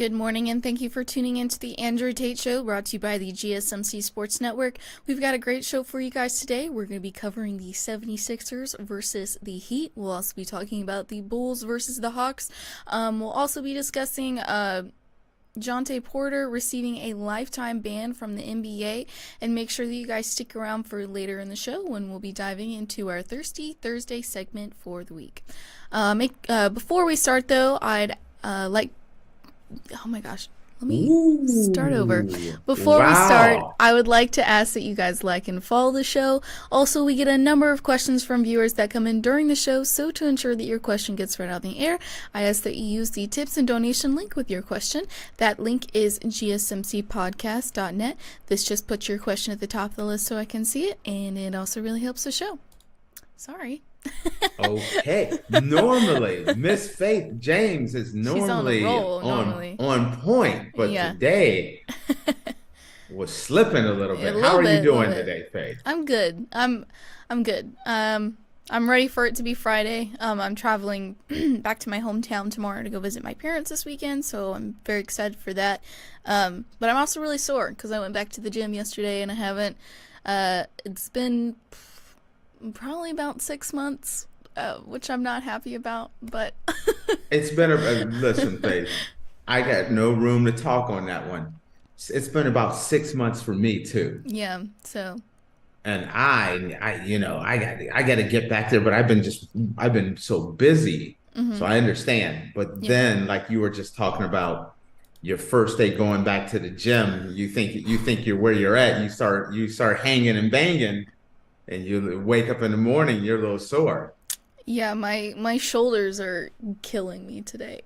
Good morning, and thank you for tuning in to the Andrew Tate Show, brought to you by the GSMC Sports Network. We've got a great show for you guys today. We're going to be covering the 76ers versus the Heat. We'll also be talking about the Bulls versus the Hawks. We'll also be discussing Jontay Porter receiving a lifetime ban from the NBA, and make sure that you guys stick around for later in the show when we'll be diving into our Thirsty Thursday segment for the week. Before we start, though, I'd like... Oh my gosh. Let me start over. Before we start, I would like to ask that you guys like and follow the show. Also, we get a number of questions from viewers that come in during the show, so to ensure that your question gets read out in the air, I ask that you use the tips and donation link with your question. That link is GSMCPodcast.net. This just puts your question at the top of the list so I can see it, and it also really helps the show. Sorry. Okay. Normally, Miss Faith James is normally on point, but today was slipping a little bit. How are you doing today, Faith? I'm good. I'm good. I'm ready for it to be Friday. I'm traveling back to my hometown tomorrow to go visit my parents this weekend, so I'm very excited for that. But I'm also really sore because I went back to the gym yesterday and I haven't. It's been probably about 6 months, which I'm not happy about, but it's been listen, Faith, I got no room to talk on that one. It's been about 6 months for me too. Yeah, so. And I got to get back there, but I've been so busy, so I understand. But then, like you were just talking about your first day going back to the gym, you think you're where you're at, you start hanging and banging. And you wake up in the morning, you're a little sore. Yeah, my shoulders are killing me today.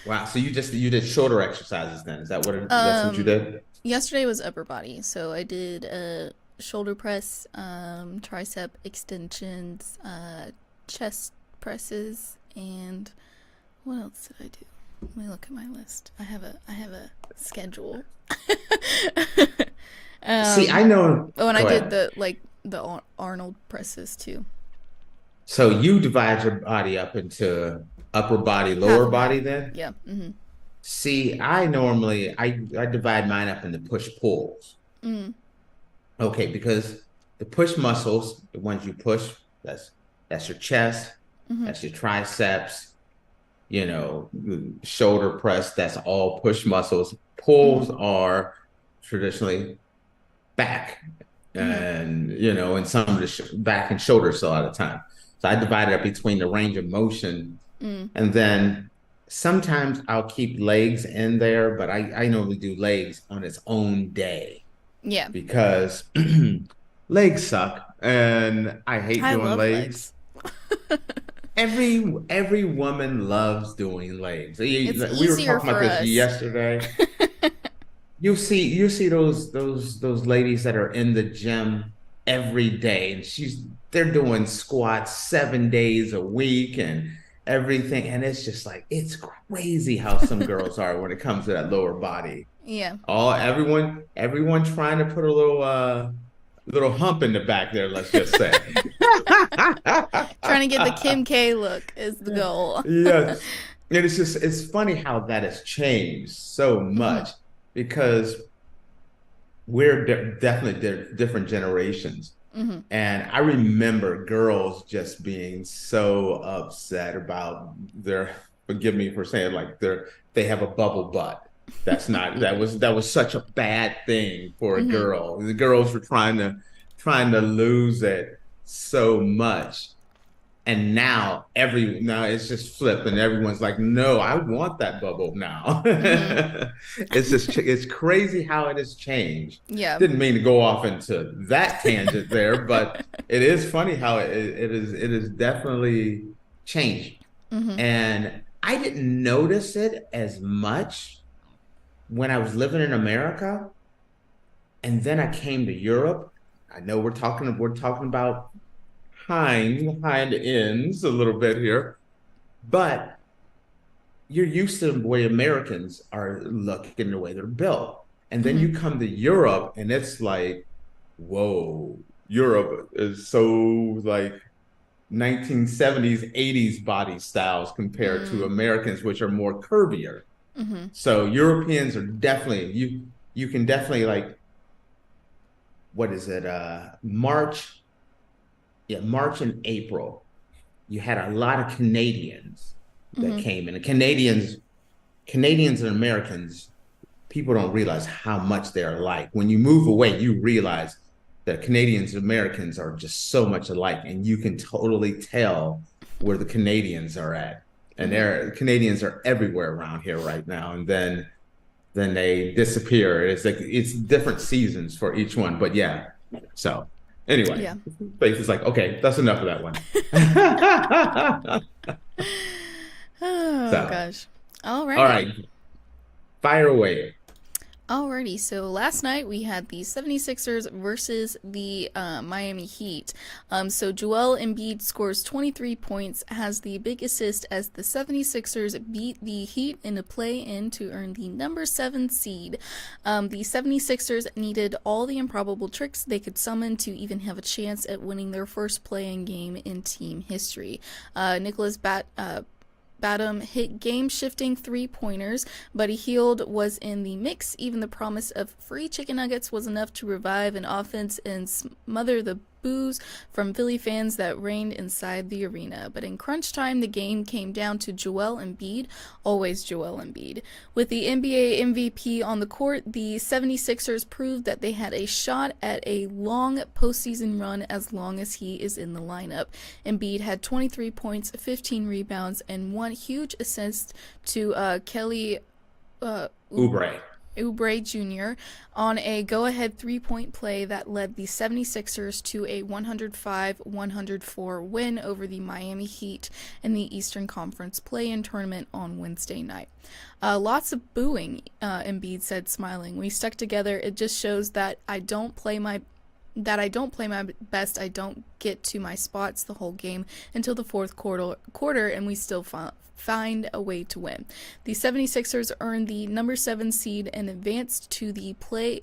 Wow, so you did shoulder exercises then? Is that that's what you did? Yesterday was upper body, so I did shoulder press, tricep extensions, chest presses, and what else did I do? Let me look at my list. I have a schedule. See, I know. Oh, and I did the Arnold presses too. So you divide your body up into upper body, lower body then? Yeah. Mm-hmm. See, I normally divide mine up into push pulls. Okay, because the push muscles, the ones you push, that's your chest, that's your triceps, shoulder press, that's all push muscles. Pulls are traditionally back and and some of the back and shoulders a lot of the time. So I divide it up between the range of motion, and then sometimes I'll keep legs in there, but I normally do legs on its own day. Yeah, because legs suck and I hate doing legs. Every woman loves doing legs. We were talking about this yesterday. You see those ladies that are in the gym every day, and they're doing squats 7 days a week and everything, and it's just like, it's crazy how some girls are when it comes to that lower body. Yeah. Everyone trying to put a little hump in the back there, let's just say. Trying to get the Kim K look is the goal. Yes. And it's funny how that has changed so much. Because we're definitely different generations. And I remember girls just being so upset about forgive me for saying, like, they have a bubble butt. That was such a bad thing for a girl. The girls were trying to lose it so much. And now it's just flipped, and everyone's like, no, I want that bubble now. It's crazy how it has changed. Yeah. Didn't mean to go off into that tangent there, but it is funny how it is definitely changed. And I didn't notice it as much when I was living in America. And then I came to Europe. I know we're talking about hind ends a little bit here, but you're used to the way Americans are looking, the way they're built. And then you come to Europe and it's like, whoa, Europe is so like 1970s, 80s body styles compared to Americans, which are more curvier. So Europeans are definitely you can definitely like what is it? March, yeah, March and April. You had a lot of Canadians that came in. And Canadians and Americans, people don't realize how much they're alike. When you move away, you realize that Canadians and Americans are just so much alike, and you can totally tell where the Canadians are at. And Canadians are everywhere around here right now. And then they disappear. It's like it's different seasons for each one. But yeah, so anyway, Yeah. Faith is like, okay, that's enough of that one. Oh So, gosh. All right. all right, fire away. Alrighty, so last night we had the 76ers versus the Miami Heat. So Joel Embiid scores 23 points, has the big assist as the 76ers beat the Heat in a play-in to earn the number 7 seed. The 76ers needed all the improbable tricks they could summon to even have a chance at winning their first play-in game in team history. Nicholas Batum hit game-shifting three-pointers. Buddy Hield was in the mix. Even the promise of free chicken nuggets was enough to revive an offense and smother the boos from Philly fans that reigned inside the arena. But in crunch time, the game came down to Joel Embiid, always Joel Embiid. With the NBA MVP on the court, the 76ers proved that they had a shot at a long postseason run as long as he is in the lineup. Embiid had 23 points, 15 rebounds, and one huge assist to Kelly Oubre Jr. on a go-ahead three-point play that led the 76ers to a 105-104 win over the Miami Heat in the Eastern Conference play-in tournament on Wednesday night. Lots of booing, Embiid said, smiling. "We stuck together. It just shows that I don't play my best. I don't get to my spots the whole game until the fourth quarter, and we still find a way to win." The 76ers earned the number 7 seed and advanced to play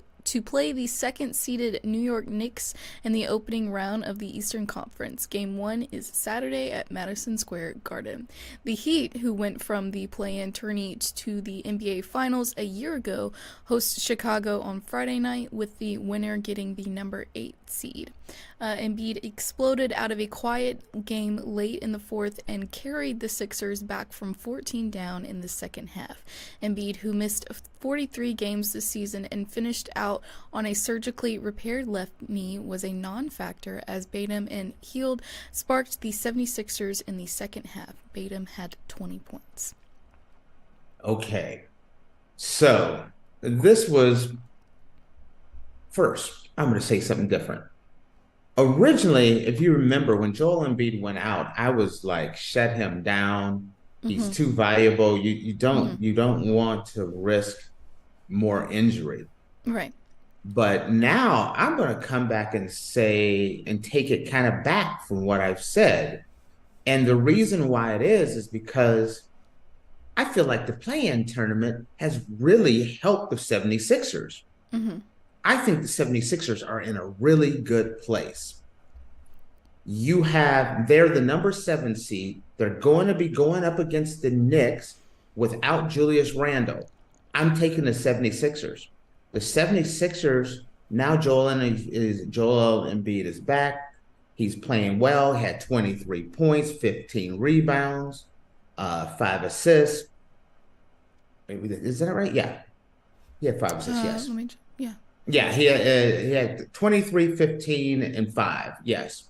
the second-seeded New York Knicks in the opening round of the Eastern Conference. Game 1 is Saturday at Madison Square Garden. The Heat, who went from the play-in tourney to the NBA Finals a year ago, host Chicago on Friday night, with the winner getting the number 8 seed. Embiid exploded out of a quiet game late in the fourth and carried the Sixers back from 14 down in the second half. Embiid, who missed 43 games this season and finished out on a surgically repaired left knee, was a non-factor as Batum and Hield sparked the 76ers in the second half. Batum had 20 points. Okay, so this was first. I'm going to say something different. Originally, if you remember, when Joel Embiid went out, I was like, shut him down. He's too valuable. You don't want to risk more injury. Right. But now I'm going to come back and say and take it kind of back from what I've said. And the reason why it is because I feel like the play-in tournament has really helped the 76ers. I think the 76ers are in a really good place. They're the number 7 seed. They're going to be going up against the Knicks without Julius Randle. I'm taking the 76ers. The 76ers, now Joel Embiid is back. He's playing well. He had 23 points, 15 rebounds, 5 assists. Is that right? Yeah. He had 5 assists, yes. Yeah, he had 23, 15, and 5. Yes.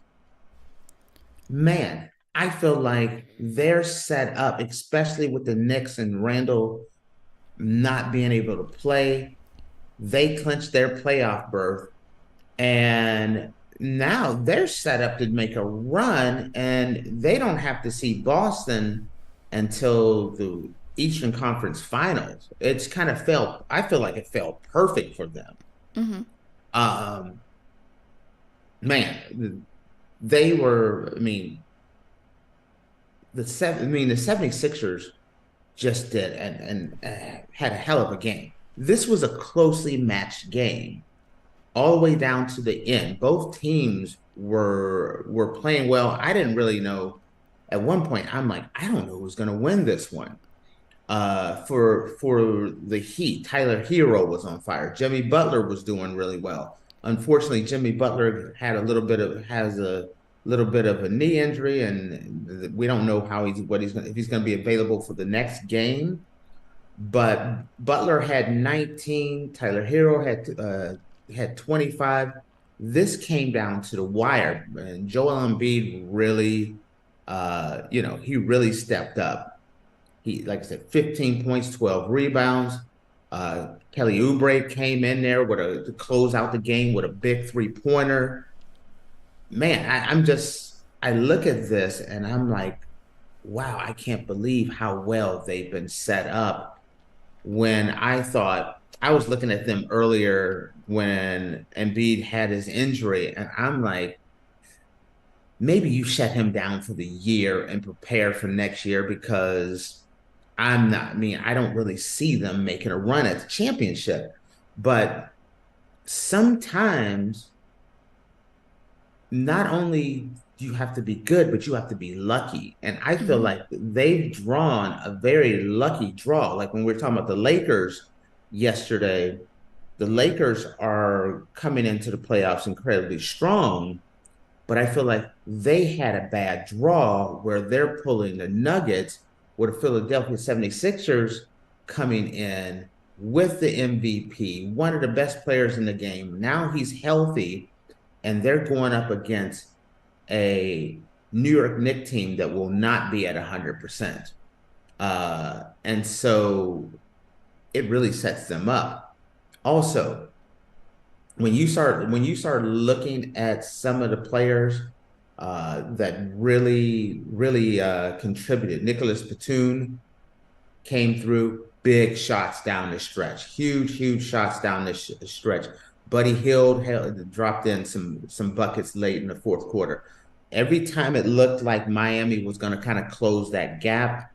Man, I feel like they're set up, especially with the Knicks and Randall not being able to play. They clinched their playoff berth, and now they're set up to make a run, and they don't have to see Boston until the Eastern Conference Finals. I feel like it felt perfect for them. Man, they were, the 76ers just did and had a hell of a game. This was a closely matched game. all the way down to the end. Both teams were playing well. I didn't really know. At one point, I'm like, I don't know who's going to win this one. For the Heat, Tyler Hero was on fire. Jimmy Butler was doing really well. Unfortunately, Jimmy Butler had has a little bit of a knee injury, and we don't know how if he's going to be available for the next game. But Butler had 19, Tyler Hero had 25. This came down to the wire, and Joel Embiid really, he really stepped up. He, like I said, 15 points, 12 rebounds. Kelly Oubre came in there to close out the game with a big 3-pointer. Man, I look at this and I'm like, wow, I can't believe how well they've been set up. When I was looking at them earlier when Embiid had his injury, and I'm like, maybe you shut him down for the year and prepare for next year, because I don't really see them making a run at the championship. But sometimes not only do you have to be good, but you have to be lucky. And I feel like they've drawn a very lucky draw. Like when we are talking about the Lakers yesterday, the Lakers are coming into the playoffs incredibly strong, but I feel like they had a bad draw where they're pulling the Nuggets, with the Philadelphia 76ers coming in with the MVP, one of the best players in the game. Now he's healthy, and they're going up against a New York Knicks team that will not be at 100%. And so it really sets them up. Also, when you start looking at some of the players that really contributed, Nicholas Batum came through, big shots down the stretch, huge shots down the stretch. Buddy Hield dropped in some buckets late in the fourth quarter. Every time it looked like Miami was going to kind of close that gap,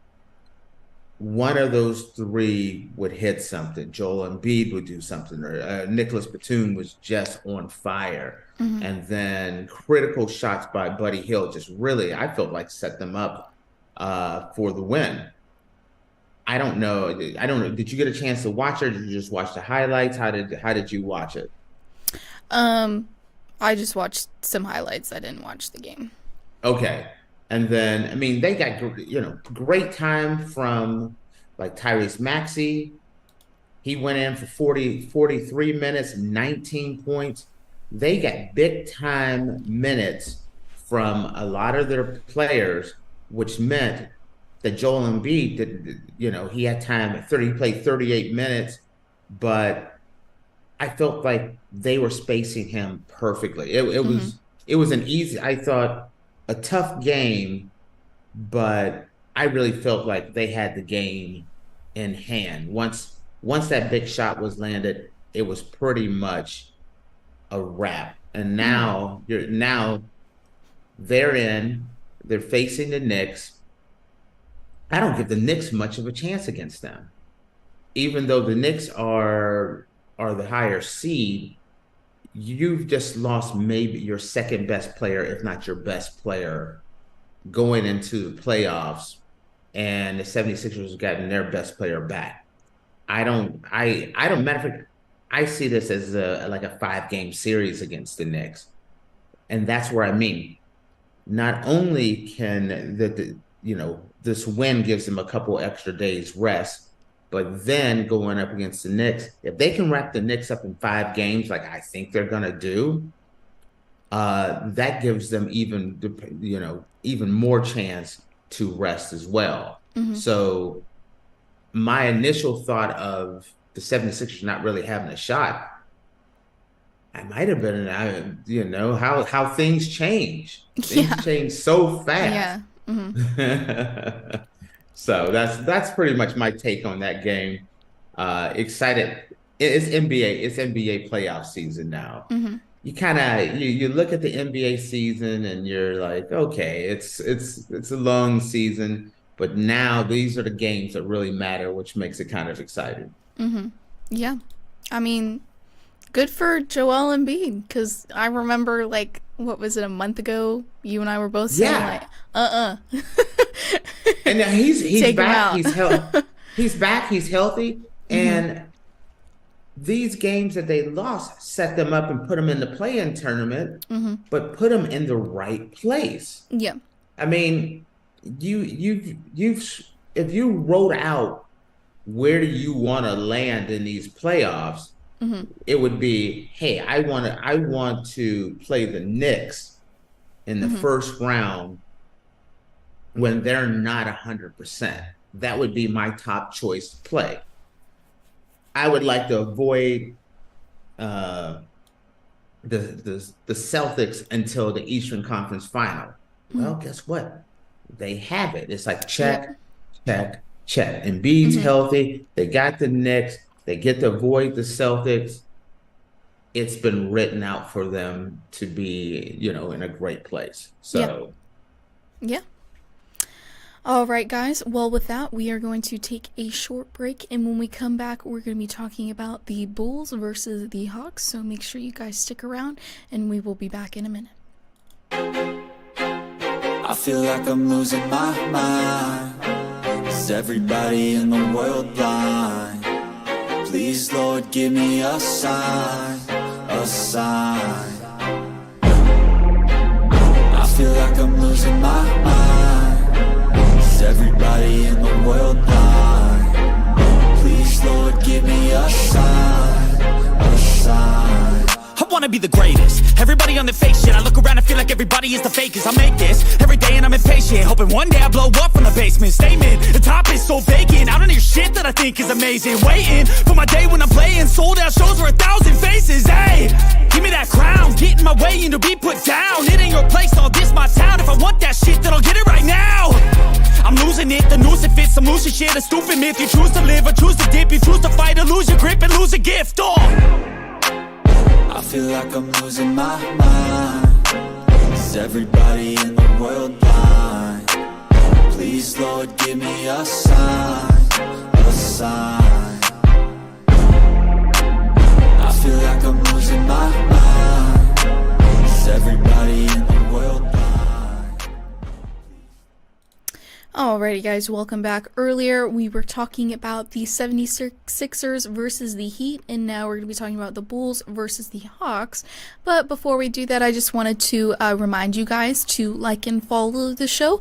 one of those three would hit something. Joel Embiid would do something, or Nicholas Batum was just on fire. And then critical shots by Buddy Hield just really, I felt like, set them up for the win. I don't know. Did you get a chance to watch it, or did you just watch the highlights? How did you watch it? I just watched some highlights. I didn't watch the game. Okay. And then, I mean, they got, great time from like Tyrese Maxey. He went in for 43 minutes, 19 points. They got big time minutes from a lot of their players, which meant that Joel Embiid he had time at 30, he played 38 minutes, but I felt like they were spacing him perfectly. It was an easy, I thought, a tough game, but I really felt like they had the game in hand. Once that big shot was landed, it was pretty much a wrap. And now they're facing the Knicks. I don't give the Knicks much of a chance against them. Even though the Knicks are the higher seed, you've just lost maybe your second best player, if not your best player, going into the playoffs, and the 76ers have gotten their best player back. Matter of fact, I see this as like a 5-game series against the Knicks. And that's where not only can this win gives them a couple extra days rest, but then going up against the Knicks, if they can wrap the Knicks up in 5 games, like I think they're gonna do, that gives them even more chance to rest as well. So my initial thought of the 76ers not really having a shot, I might have been, how things change. Things change so fast. Yeah. So that's pretty much my take on that game. Excited. It's NBA. It's NBA playoff season now. You kind of you look at the NBA season and you're like, okay, it's a long season, but now these are the games that really matter, which makes it kind of exciting. Yeah. I mean, good for Joel Embiid, because I remember, like, what was it, a month ago? You and I were both saying, like, And now he's Take him back. out. He's back. He's healthy. Mm-hmm. And these games that they lost set them up and put them in the play-in tournament, but put them in the right place. Yeah. I mean, you've if you wrote out where do you want to land in these playoffs, it would be, hey, I want to play the Knicks in the first round when they're not 100%. That would be my top choice play. I would like to avoid the Celtics until the Eastern Conference Final. Well, guess what? They have it. It's like check, check, check. Embiid's healthy. They got the Knicks. They get to avoid the Celtics. It's been written out for them to be, in a great place. So, yeah. All right, guys. Well, with that, we are going to take a short break, and when we come back, we're going to be talking about the Bulls versus the Hawks. So make sure you guys stick around, and we will be back in a minute. I feel like I'm losing my mind. Is everybody in the world blind? Please, Lord, give me a sign, a sign. I feel like I'm losing my mind. Is everybody in the world blind? Please, Lord, give me a sign, a sign. I wanna be the greatest. Everybody on the fake shit. I look around and feel like everybody is the fakest. I make this every day and I'm impatient, hoping one day I blow up from the basement. Statement, the top is so vacant. I don't hear shit that I think is amazing. Waiting for my day when I'm playing sold out shows for 1,000 faces. Hey, give me that crown, get in my way and to be put down. It ain't your place, all this my town. If I want that shit, then I'll get it right now. I'm losing it, the noose it fits. I'm losing shit, a stupid myth. You choose to live or choose to dip. You choose to fight or lose your grip and lose a gift. I feel like I'm losing my mind. Is everybody in the world blind? Please, Lord, give me a sign, a sign. I feel like I'm losing my mind. Is everybody in the world blind? Alrighty, guys, welcome back. Earlier, we were talking about the 76ers versus the Heat, and now we're going to be talking about the Bulls versus the Hawks. But before we do that, I just wanted to remind you guys to like and follow the show.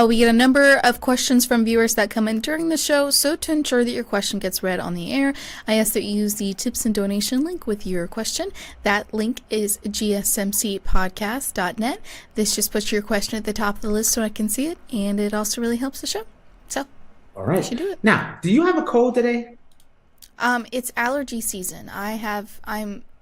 We get a number of questions from viewers that come in during the show, so to ensure that your question gets read on the air, I ask that you use the tips and donation link with your question. That link is GSMCPodcast.net. This just puts your question at the top of the list so I can see it, and it also really helps the show. So, all right. You should do it. Now, do you have a cold today? It's allergy season.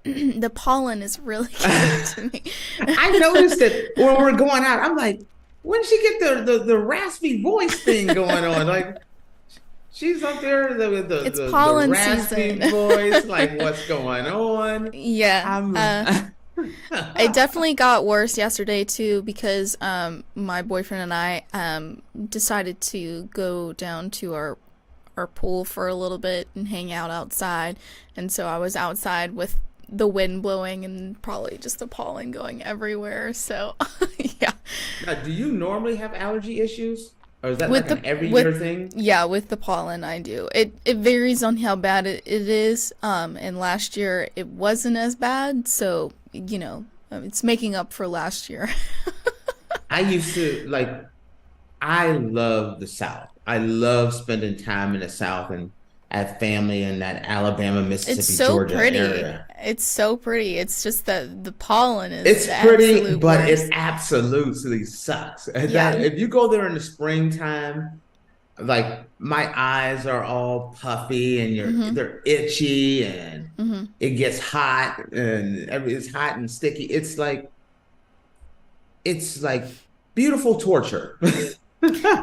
The pollen is really getting to me. I noticed that when we're going out, I'm like, when did she get the raspy voice thing going on? Like, she's up there with the pollen raspy season. voice. Like, what's going on? Yeah. It definitely got worse yesterday too, because my boyfriend and I decided to go down to our pool for a little bit and hang out outside, and so I was outside with the wind blowing and probably just the pollen going everywhere. So yeah. Now, do you normally have allergy issues, or is that like an every year thing? Yeah, with the pollen I do. It varies on how bad it is. And last year it wasn't as bad, so it's making up for last year. I used to I love the South. I love spending time in the South, and I have family in that Alabama, Mississippi, Georgia area. It's so pretty. It's just that the pollen is It's pretty, but worst. it absolutely sucks. And Yeah. if you go there in the springtime, like my eyes are all puffy and they're itchy, and it gets hot, and it's hot and sticky. It's like beautiful torture.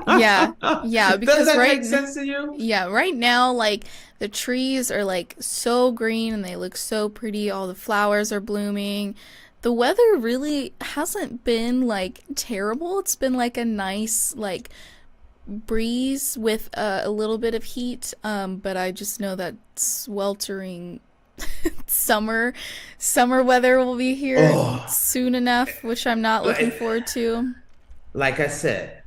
Yeah, because Does that make sense to you? Yeah, right now, like, the trees are like so green and they look so pretty. All the flowers are blooming. The weather really hasn't been like terrible. It's been like a nice like breeze with a little bit of heat. But I just know that sweltering summer weather will be here soon enough, which I'm not looking forward to. Like I said,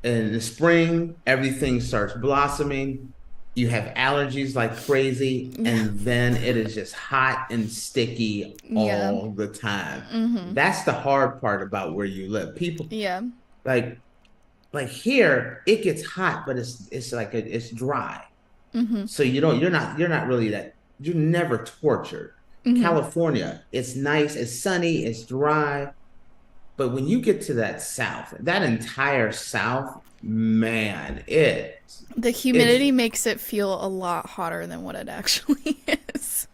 in the spring, everything starts blossoming. You have allergies like crazy, and then it is just hot and sticky all the time. That's the hard part about where you live. People, like here, it gets hot, but it's like it's dry. So you're not really you're never tortured. California, it's nice, it's sunny, it's dry. But when you get to that South, that entire South, man, the humidity makes it feel a lot hotter than what it actually is.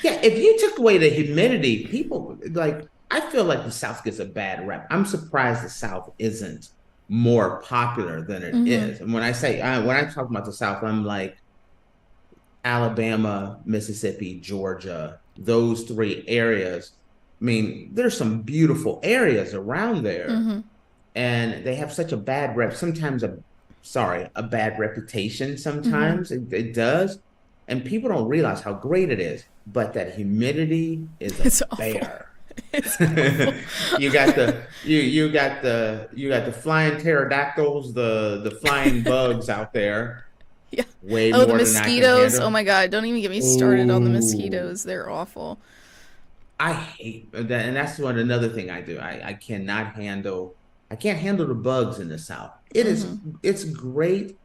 Yeah, if you took away the humidity, people I feel like the South gets a bad rep. I'm surprised the South isn't more popular than it is. And when I talk about the South, I'm like Alabama, Mississippi, Georgia, those three areas. I mean, there's some beautiful areas around there, and they have such a bad rep. Sometimes a bad reputation. Sometimes it does, and people don't realize how great it is. But that humidity is a bear. You got the flying pterodactyls, the flying bugs out there. Yeah. Way more the mosquitoes. Than I can handle. Oh my God! Don't even get me started on the mosquitoes. They're awful. I hate that, and that's another thing I do. I can't handle the bugs in the South. It's great.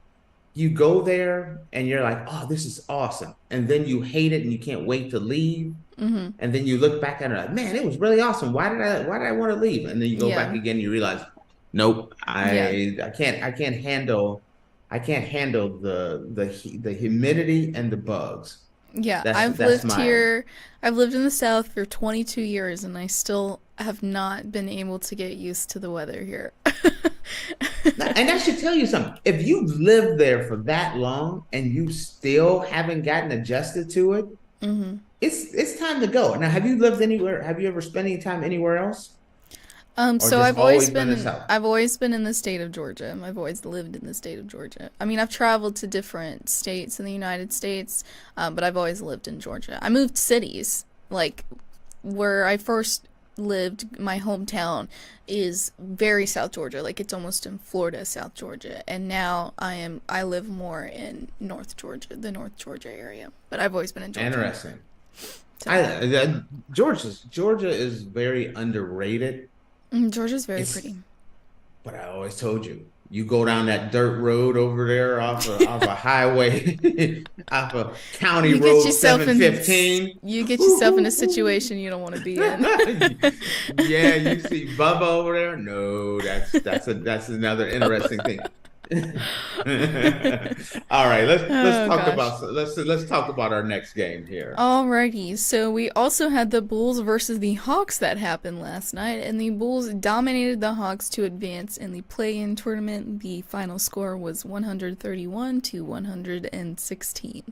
You go there and you're like, oh, this is awesome. And then you hate it and you can't wait to leave. And then you look back at it like, man, it was really awesome. Why did I want to leave? And then you go back again and you realize, nope, I can't handle the humidity and the bugs. Yeah, I've lived in the South for 22 years and I still have not been able to get used to the weather here. And that should tell you something. If you've lived there for that long and you still haven't gotten adjusted to it, it's time to go. Now, have you lived anywhere? Have you ever spent any time anywhere else? So I've always been in the state of Georgia. I've always lived in the state of Georgia. I mean, I've traveled to different states in the United States, but I've always lived in Georgia. I moved cities, like where I first lived, my hometown is very South Georgia, like it's almost in Florida, South Georgia, and now I live more in North Georgia, the North Georgia area, but I've always been in Georgia. Interesting. Georgia is very underrated. Georgia's very pretty. But I always told you, you go down that dirt road over there off a highway, off a county road 715. You get yourself in a situation you don't want to be in. Yeah, you see Bubba over there. No, that's another interesting thing. All right, let's talk about our next game here. Alrighty, so we also had the Bulls versus the Hawks that happened last night, and the Bulls dominated the Hawks to advance in the play-in tournament. The final score was 131-116.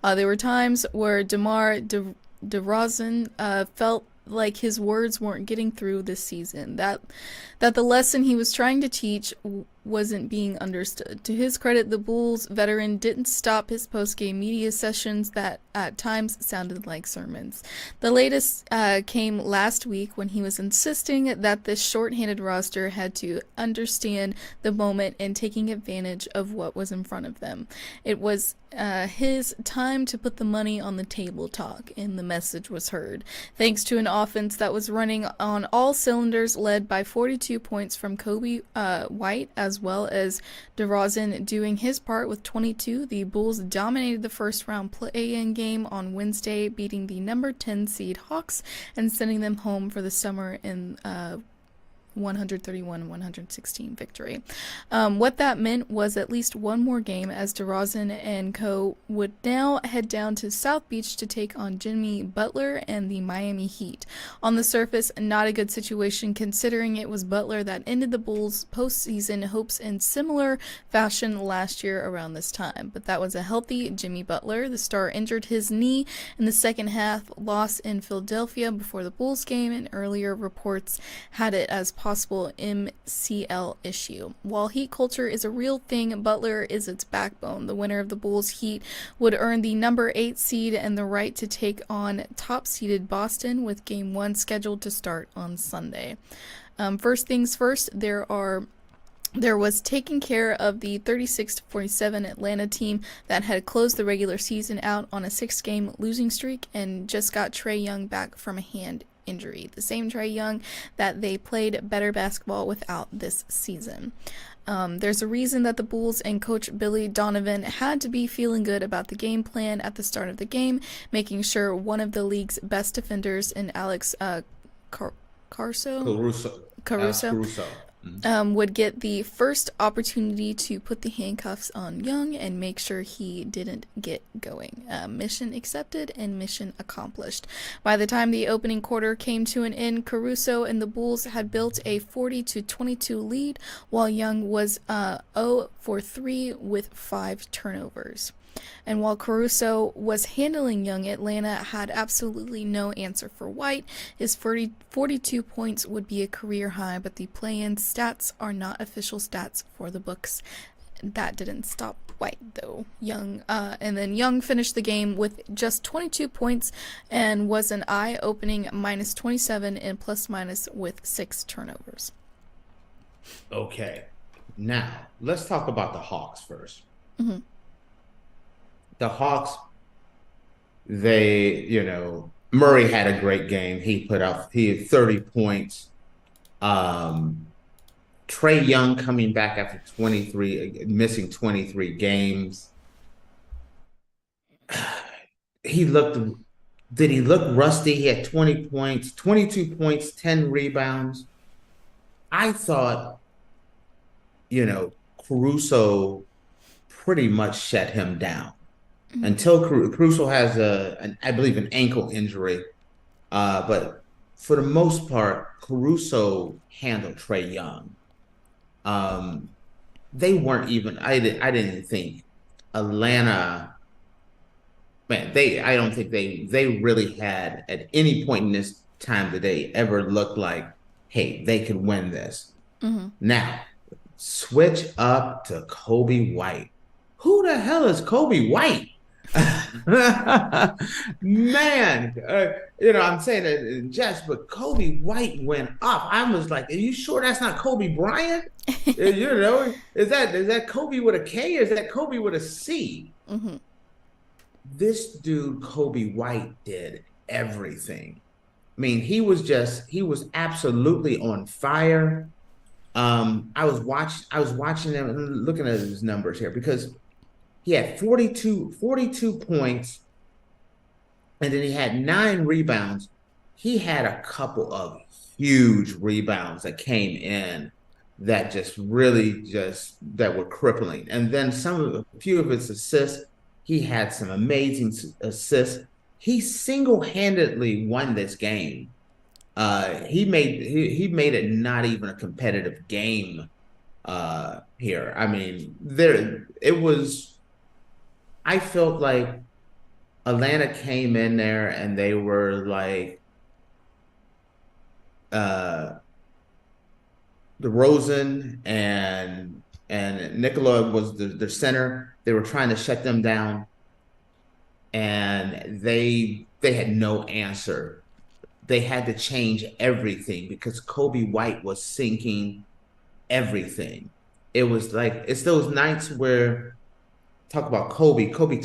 There were times where DeMar DeRozan felt like his words weren't getting through this season, that the lesson he was trying to teach wasn't being understood. To his credit, the Bulls veteran didn't stop his post-game media sessions that at times sounded like sermons. The latest came last week when he was insisting that this shorthanded roster had to understand the moment and taking advantage of what was in front of them. It was his time to put the money on the table talk, and the message was heard. Thanks to an offense that was running on all cylinders, led by 42 points from Coby White, as well as DeRozan doing his part with 22, the Bulls dominated the first round play-in game on Wednesday, beating the number 10 seed Hawks and sending them home for the summer in 131-116 victory. What that meant was at least one more game, as DeRozan and co. would now head down to South Beach to take on Jimmy Butler and the Miami Heat. On the surface, not a good situation, considering it was Butler that ended the Bulls' postseason hopes in similar fashion last year around this time. But that was a healthy Jimmy Butler. The star injured his knee in the second half loss in Philadelphia before the Bulls game, and earlier reports had it as possible MCL issue. While Heat culture is a real thing, Butler is its backbone. The winner of the Bulls Heat would earn the number 8 seed and the right to take on top-seeded Boston, with Game 1 scheduled to start on Sunday. First things first, there was taking care of the 36-47 Atlanta team that had closed the regular season out on a 6-game losing streak and just got Trae Young back from a hand injury. The same Trae Young that they played better basketball without this season. There's a reason that the Bulls and Coach Billy Donovan had to be feeling good about the game plan at the start of the game, making sure one of the league's best defenders in Alex Caruso would get the first opportunity to put the handcuffs on Young and make sure he didn't get going. Mission accepted and mission accomplished. By the time the opening quarter came to an end, Caruso and the Bulls had built a 40-22 lead, while Young was 0 for 3 with 5 turnovers. And while Caruso was handling Young, Atlanta had absolutely no answer for White. His 42 points would be a career high, but the play-in stats are not official stats for the books. That didn't stop White, though. And then Young finished the game with just 22 points and was an eye-opening minus 27 and plus-minus with 6 turnovers. Okay. Now, let's talk about the Hawks first. Mm-hmm. The Hawks, Murray had a great game. He had 30 points. Trae Young coming back after missing 23 games. Did he look rusty? He had 20 points, 22 points, 10 rebounds. I thought, Caruso pretty much shut him down. Until Caruso has I believe an ankle injury, but for the most part, Caruso handled Trae Young. They weren't even. I didn't think Atlanta. Man, I don't think they really had at any point in this time today ever looked like, hey, they could win this. Mm-hmm. Now, switch up to Coby White. Who the hell is Coby White? Man, I'm saying it in jest, but Coby White went up. I was like, are you sure that's not Kobe Bryant? Is that Kobe with a K or is that Kobe with a C? Mm-hmm. This dude, Coby White, did everything. I mean, he was absolutely on fire. I was watching him and looking at his numbers here because he had 42 points, and then he had 9 rebounds. He had a couple of huge rebounds that came in that that were crippling. And then a few of his assists, he had some amazing assists. He single-handedly won this game. He made it not even a competitive game here. I mean, I felt like Atlanta came in there and they were like DeRozan and Nikola was the center. They were trying to shut them down, and they had no answer. They had to change everything because Coby White was sinking everything. It was like it's those nights where talk about Kobe Bryant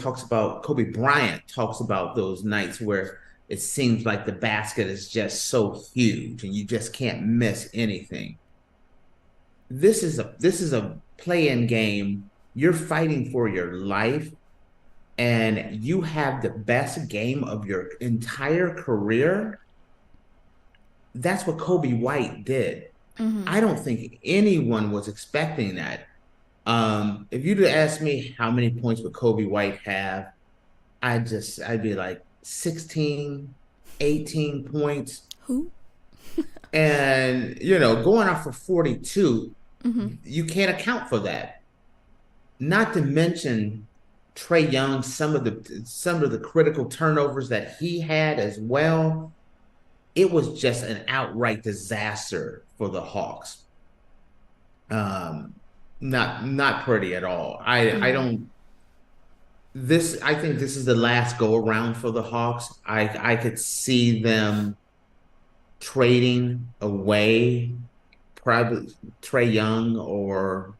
talks about those nights where it seems like the basket is just so huge and you just can't miss anything. This is a play-in game. You're fighting for your life and you have the best game of your entire career. That's what Coby White did. Mm-hmm. I don't think anyone was expecting that. If you'd asked me how many points would Coby White have, I'd be like 16, 18 points. Who? And, going off for 42, mm-hmm. you can't account for that. Not to mention Trae Young, some of the critical turnovers that he had as well. it was just an outright disaster for the Hawks. Not pretty at all. I think this is the last go around for the Hawks. I could see them trading away probably Trae Young, or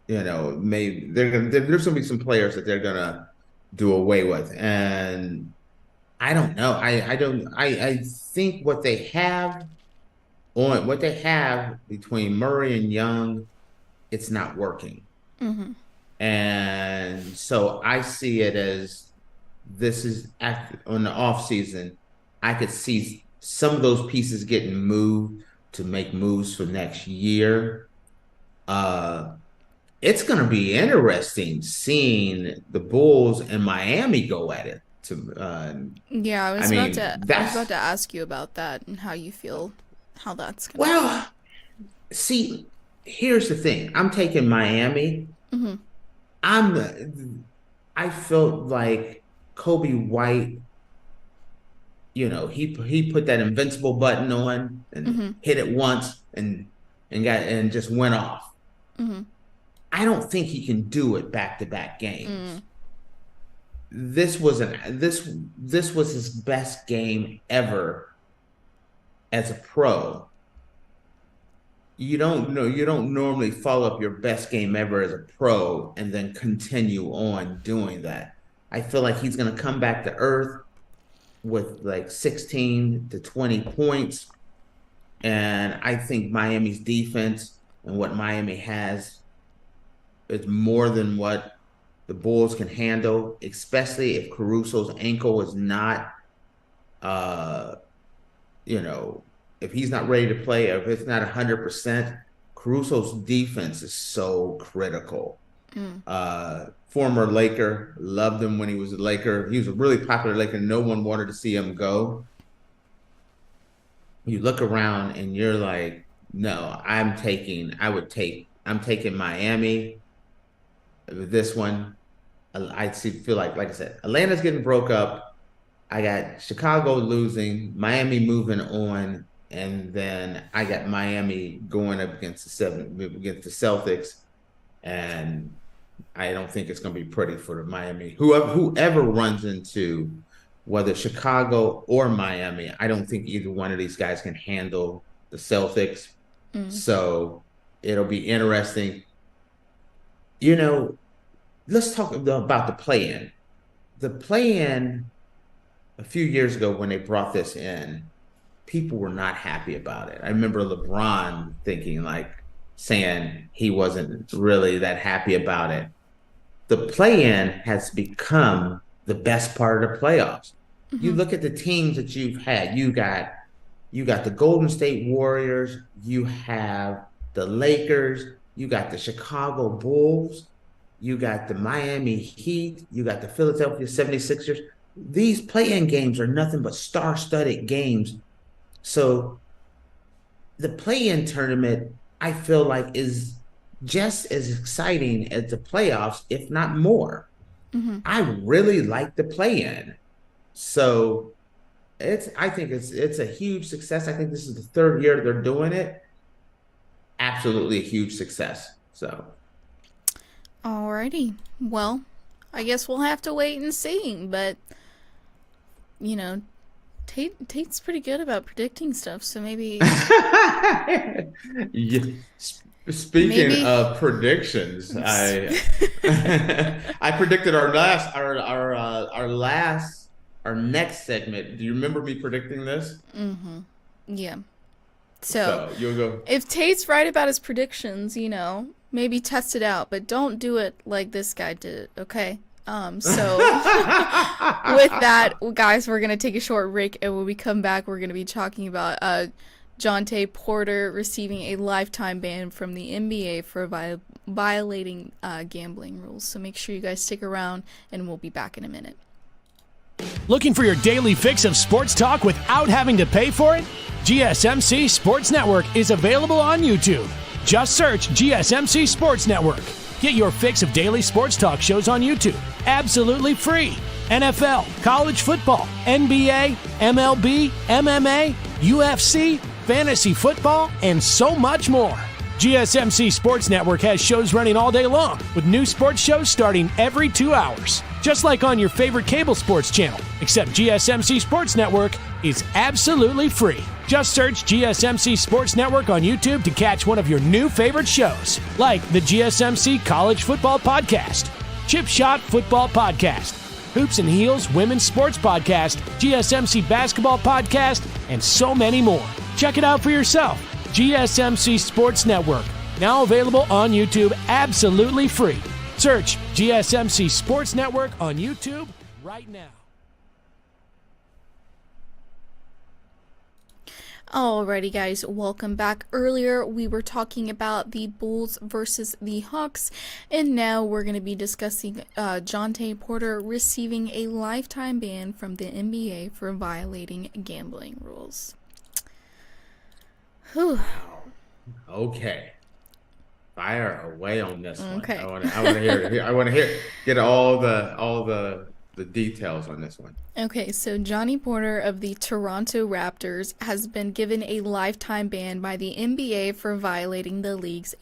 maybe there's gonna be some players that they're gonna do away with, and I don't know. I think what they have between Murray and Young, it's not working. And so I see it as this is on the off season. I could see some of those pieces getting moved to make moves for next year. It's going to be interesting seeing the Bulls and Miami go at it. Yeah, I was about to ask you about that and how you feel, how that's going to Well, see, here's the thing. I'm taking Miami. I felt like Coby White, he put that invincible button on and hit it once and just went off. I don't think he can do it back-to-back games. This was his best game ever as a pro. You don't normally follow up your best game ever as a pro and then continue on doing that. I feel like he's going to come back to earth with like 16 to 20 points. And I think Miami's defense and what Miami has is more than what the Bulls can handle, especially if Caruso's ankle is not, if he's not ready to play, or if it's not 100%, Caruso's defense is so critical. Former Laker, loved him when he was a Laker. He was a really popular Laker. No one wanted to see him go. You look around and you're like, no, I'm taking Miami. This one, I feel like I said, Atlanta's getting broke up. I got Chicago losing, Miami moving on, and then I got Miami going up against the Celtics, and I don't think it's going to be pretty for Miami. Whoever runs into, whether Chicago or Miami, I don't think either one of these guys can handle the Celtics. So it'll be interesting. Let's talk about the play-in. The play-in, a few years ago when they brought this in, people were not happy about it. I remember LeBron saying he wasn't really that happy about it. The play-in has become the best part of the playoffs. You look at the teams that you've had. You got the Golden State Warriors, you have the Lakers, you got the Chicago Bulls, you got the Miami Heat, you got the Philadelphia 76ers. These play-in games are nothing but star-studded games. So the play-in tournament, I feel like, is just as exciting as the playoffs, if not more. I really like the play-in. So I think it's a huge success. I think this is the third year they're doing it. Absolutely a huge success. So. Alrighty. Well, I guess we'll have to wait and see. But, Tate's pretty good about predicting stuff. So maybe. Yeah. Speaking of predictions, I predicted our next segment. Do you remember me predicting this? Yeah. So you'll go. If Tate's right about his predictions, maybe test it out, but don't do it like this guy did it, okay? So with that, guys, we're gonna take a short break, and when we come back, we're gonna be talking about Jontay Porter receiving a lifetime ban from the NBA for violating gambling rules. So make sure you guys stick around, and we'll be back in a minute. Looking for your daily fix of sports talk without having to pay for it? GSMC Sports Network is available on YouTube. Just search GSMC Sports Network. Get your fix of daily sports talk shows on YouTube, absolutely free. NFL, college football, NBA, MLB, MMA, UFC, fantasy football, and so much more. GSMC Sports Network has shows running all day long, with new sports shows starting every 2 hours. Just like on your favorite cable sports channel, except GSMC Sports Network is absolutely free. Just search GSMC Sports Network on YouTube to catch one of your new favorite shows, like the GSMC College Football Podcast, Chip Shot Football Podcast, Hoops and Heels Women's Sports Podcast, GSMC Basketball Podcast, and so many more. Check it out for yourself. GSMC Sports Network, now available on YouTube absolutely free. Search GSMC Sports Network on YouTube right now. Alrighty guys, welcome back. Earlier we were talking about the Bulls versus the Hawks, and now we're going to be discussing Jontay Porter receiving a lifetime ban from the NBA for violating gambling rules. Whew. Okay. Fire away on this one. Okay. I want to hear. I want to hear. Get all the details on this one. Okay, so Johnny Porter of the Toronto Raptors has been given a lifetime ban by the NBA for violating the league's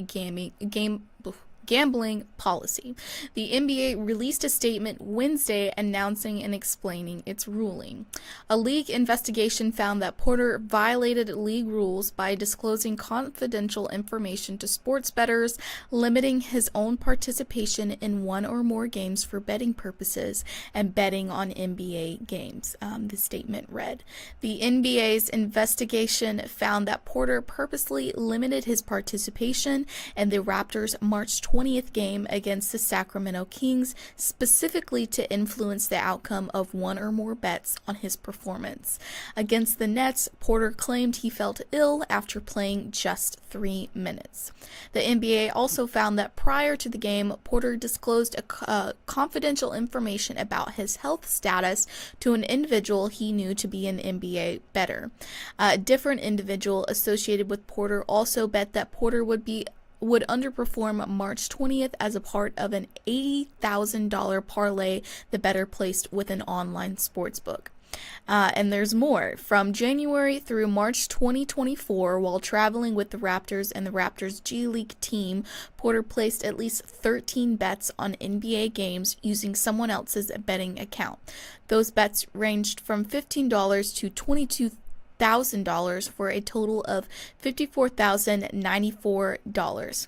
gambling policy. The NBA released a statement Wednesday announcing and explaining its ruling. A league investigation found that Porter violated league rules by disclosing confidential information to sports bettors, limiting his own participation in one or more games for betting purposes, and betting on NBA games. The statement read, the NBA's investigation found that Porter purposely limited his participation in the Raptors' March 20th game against the Sacramento Kings, specifically to influence the outcome of one or more bets on his performance. Against the Nets, Porter claimed he felt ill after playing just 3 minutes. The NBA also found that prior to the game, Porter disclosed confidential information about his health status to an individual he knew to be an NBA bettor. A different individual associated with Porter also bet that Porter would underperform March 20th as a part of an $80,000 parlay the bettor placed with an online sportsbook. And there's more. From January through March 2024, while traveling with the Raptors and the Raptors G League team, Porter placed at least 13 bets on NBA games using someone else's betting account. Those bets ranged from $15 to $22,000 for a total of $54,094.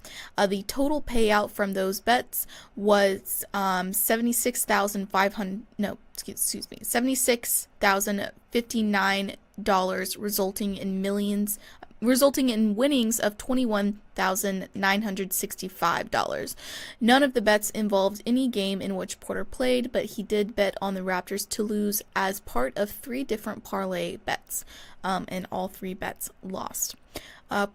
The total payout from those bets was $76,059, resulting in winnings of $21,965. None of the bets involved any game in which Porter played, but he did bet on the Raptors to lose as part of 3 different parlay bets, and all 3 bets lost.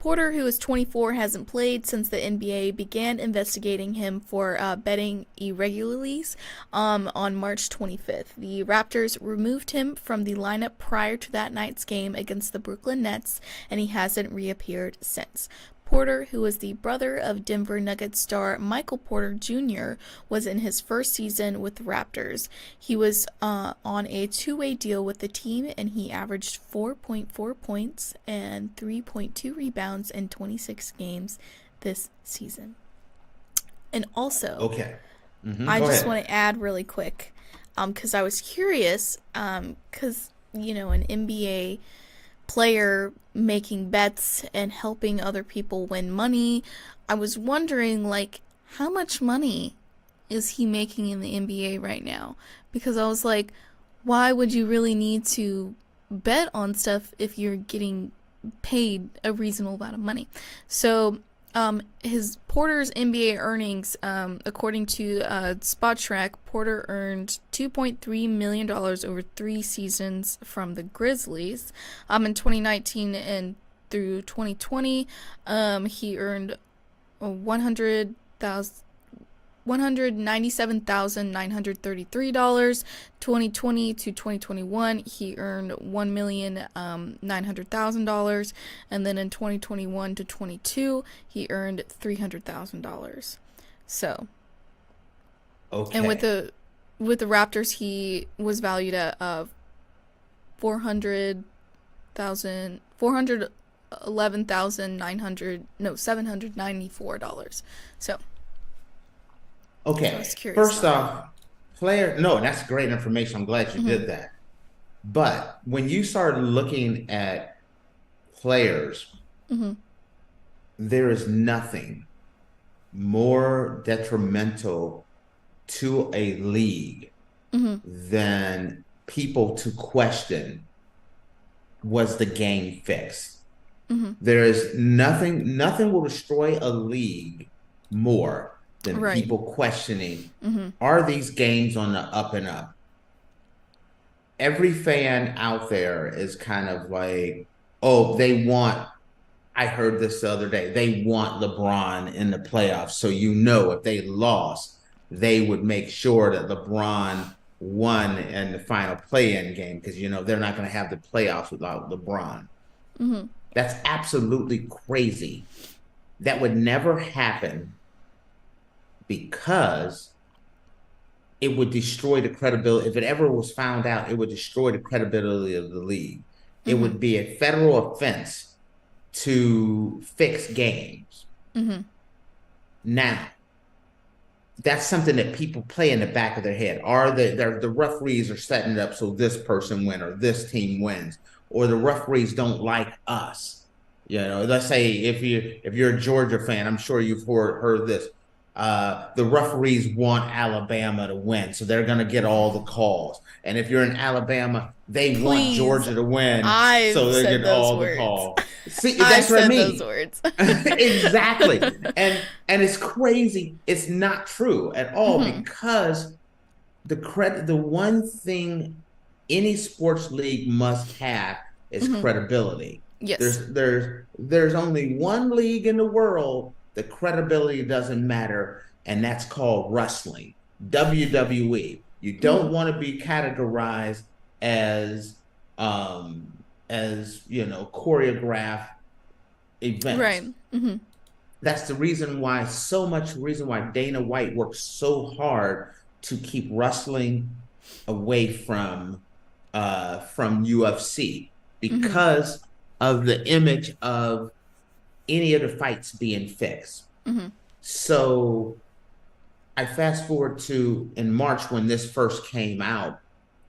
Porter, who is 24, hasn't played since the NBA began investigating him for betting irregularities on March 25th. The Raptors removed him from the lineup prior to that night's game against the Brooklyn Nets, and he hasn't reappeared since. Porter, who is the brother of Denver Nuggets star Michael Porter Jr., was in his first season with the Raptors. He was on a 2-way deal with the team, and he averaged 4.4 points and 3.2 rebounds in 26 games this season. And also, Okay. I just want to add really quick, because I was curious, because, an NBA player making bets and helping other people win money, I was wondering, how much money is he making in the NBA right now? Because I was like, why would you really need to bet on stuff if you're getting paid a reasonable amount of money? So his Porter's NBA earnings, according to SpotTrack, Porter earned $2.3 million over 3 seasons from the Grizzlies. In 2019 and through 2020, he earned $197,933. 2020 to 2021, he earned $1,900,000, and then in 2021 to 22, he earned $300,000. So, Okay. and with the Raptors, he was valued at $794. So, I Okay. was curious First about off, no, that's great information. I'm glad you did that. But when you start looking at players, there is nothing more detrimental to a league than people to question, was the game fixed? There is nothing will destroy a league more than Right. people questioning, are these games on the up and up? Every fan out there is kind of like, oh, I heard this the other day, they want LeBron in the playoffs. So, if they lost, they would make sure that LeBron won in the final play-in game because, they're not going to have the playoffs without LeBron. That's absolutely crazy. That would never happen because it would destroy the credibility. If it ever was found out, it would destroy the credibility of the league. It would be a federal offense to fix games. Now, that's something that people play in the back of their head. The referees are setting it up so this person wins or this team wins, or the referees don't like us. Let's say if you're a Georgia fan, I'm sure you've heard this. The referees want Alabama to win, so they're going to get all the calls. And if you're in Alabama, they want Georgia to win, so they get all the calls. See, that's what I mean. Those words. Exactly. And it's crazy. It's not true at all because the one thing any sports league must have is credibility. Yes. There's only one league in the world the credibility doesn't matter, and that's called wrestling, WWE. You don't want to be categorized as choreographed events. Right. That's the reason why Dana White works so hard to keep wrestling away from UFC because of the image of any of the fights being fixed. So I fast forward to in March when this first came out,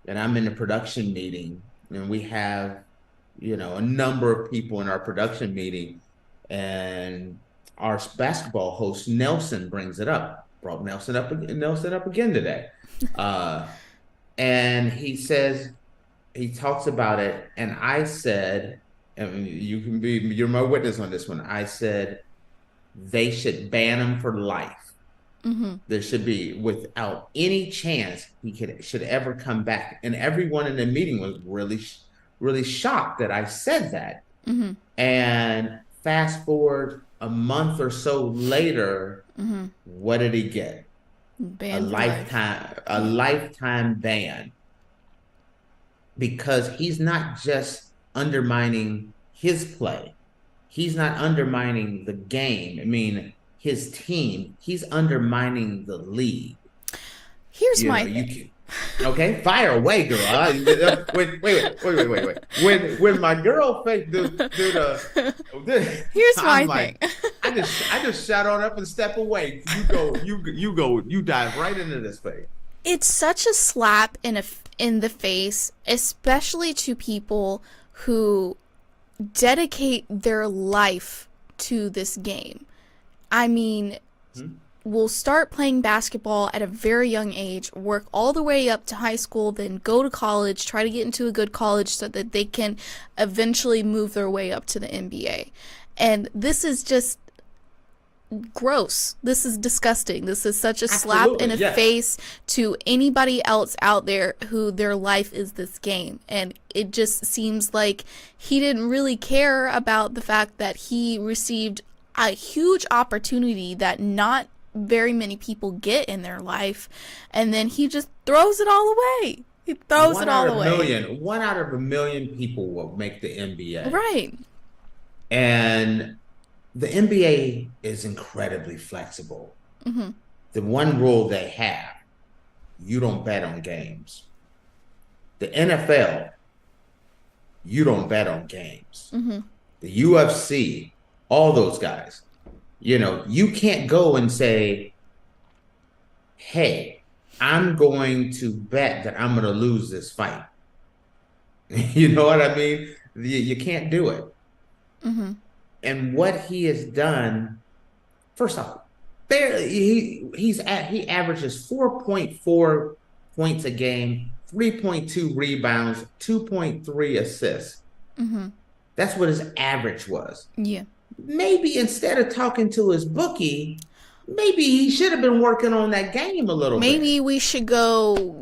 and I'm in a production meeting, and we have, a number of people in our production meeting, and our basketball host Nelson brings it up. Brought Nelson up again today, and he talks about it, and I said, and you're my witness on this one. I said they should ban him for life. There should be, without any chance he should ever come back. And everyone in the meeting was really, really shocked that I said that. And fast forward a month or so later, what did he get? Ban a lifetime ban, because he's not just undermining his play. He's not undermining the game. I mean, his team. He's undermining the league. Here's my thing. Okay, fire away, girl. Wait. When my girl faked here's my thing. I just shut on up and step away. You dive right into this phase. It's such a slap in the face, especially to people who dedicate their life to this game. I mean, will start playing basketball at a very young age, work all the way up to high school, then go to college, try to get into a good college so that they can eventually move their way up to the NBA. And this is just gross. This is disgusting. This is such a slap in the face to anybody else out there who their life is this game. And it just seems like he didn't really care about the fact that he received a huge opportunity that not very many people get in their life, and then he just throws it all away. He throws it all away. 1 out of a million people will make the NBA. Right. And the NBA is incredibly flexible. the one rule they have, you don't bet on games. The NFL, you don't bet on games. The UFC, all those guys, you can't go and say, hey, I'm going to bet that I'm going to lose this fight. You know what I mean? You can't do it. And what he has done, first off, he averages 4.4 points a game, 3.2 rebounds, 2.3 assists. That's what his average was. Yeah. Maybe instead of talking to his bookie, maybe he should have been working on that game a little bit. Maybe we should go,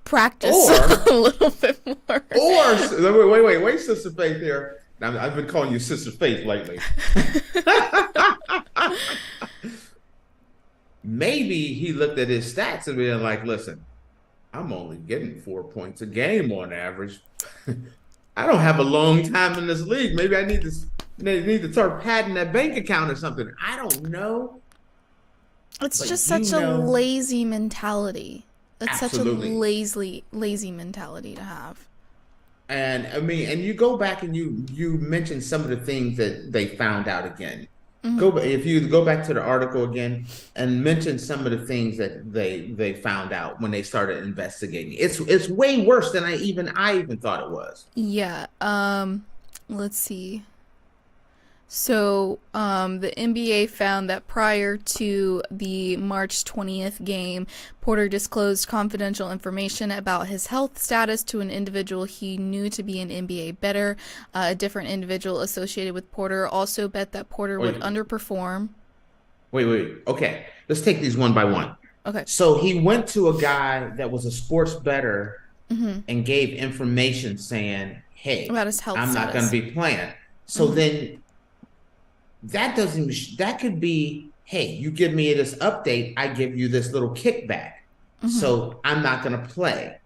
practice a little bit more. Or wait, Sister Faith here. I've been calling you Sister Faith lately. Maybe he looked at his stats and been like, listen, I'm only getting 4 points a game on average. I don't have a long time in this league. Maybe I need to start padding that bank account or something. I don't know. It's But just such a know- lazy mentality. It's Absolutely. such a lazy mentality to have. And I mean, and you go back and you mentioned some of the things that they found out again. If you go back to the article again and mention some of the things that they found out when they started investigating. It's way worse than I even thought it was. Yeah. Let's see. So, the NBA found that prior to the March 20th game, Porter disclosed confidential information about his health status to an individual he knew to be an NBA bettor. A different individual associated with Porter also bet that Porter would underperform. Wait. Okay, let's take these one by one. Okay. So he went to a guy that was a sports bettor and gave information saying, "Hey, About his health I'm not going to status. be playing." So then that could be, "Hey, you give me this update, I give you this little kickback. So I'm not going to play."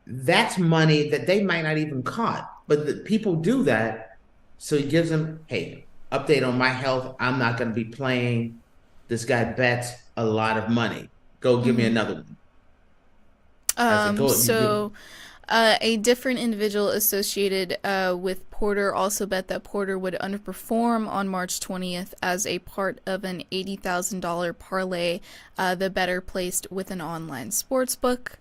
That's money that they might not even caught, but the people do that. So he gives them, "Hey, update on my health. I'm not going to be playing. This guy bets a lot of money. Go give me another one." A different individual associated with Porter also bet that Porter would underperform on March 20th as a part of an $80,000 parlay the bettor placed with an online sports book.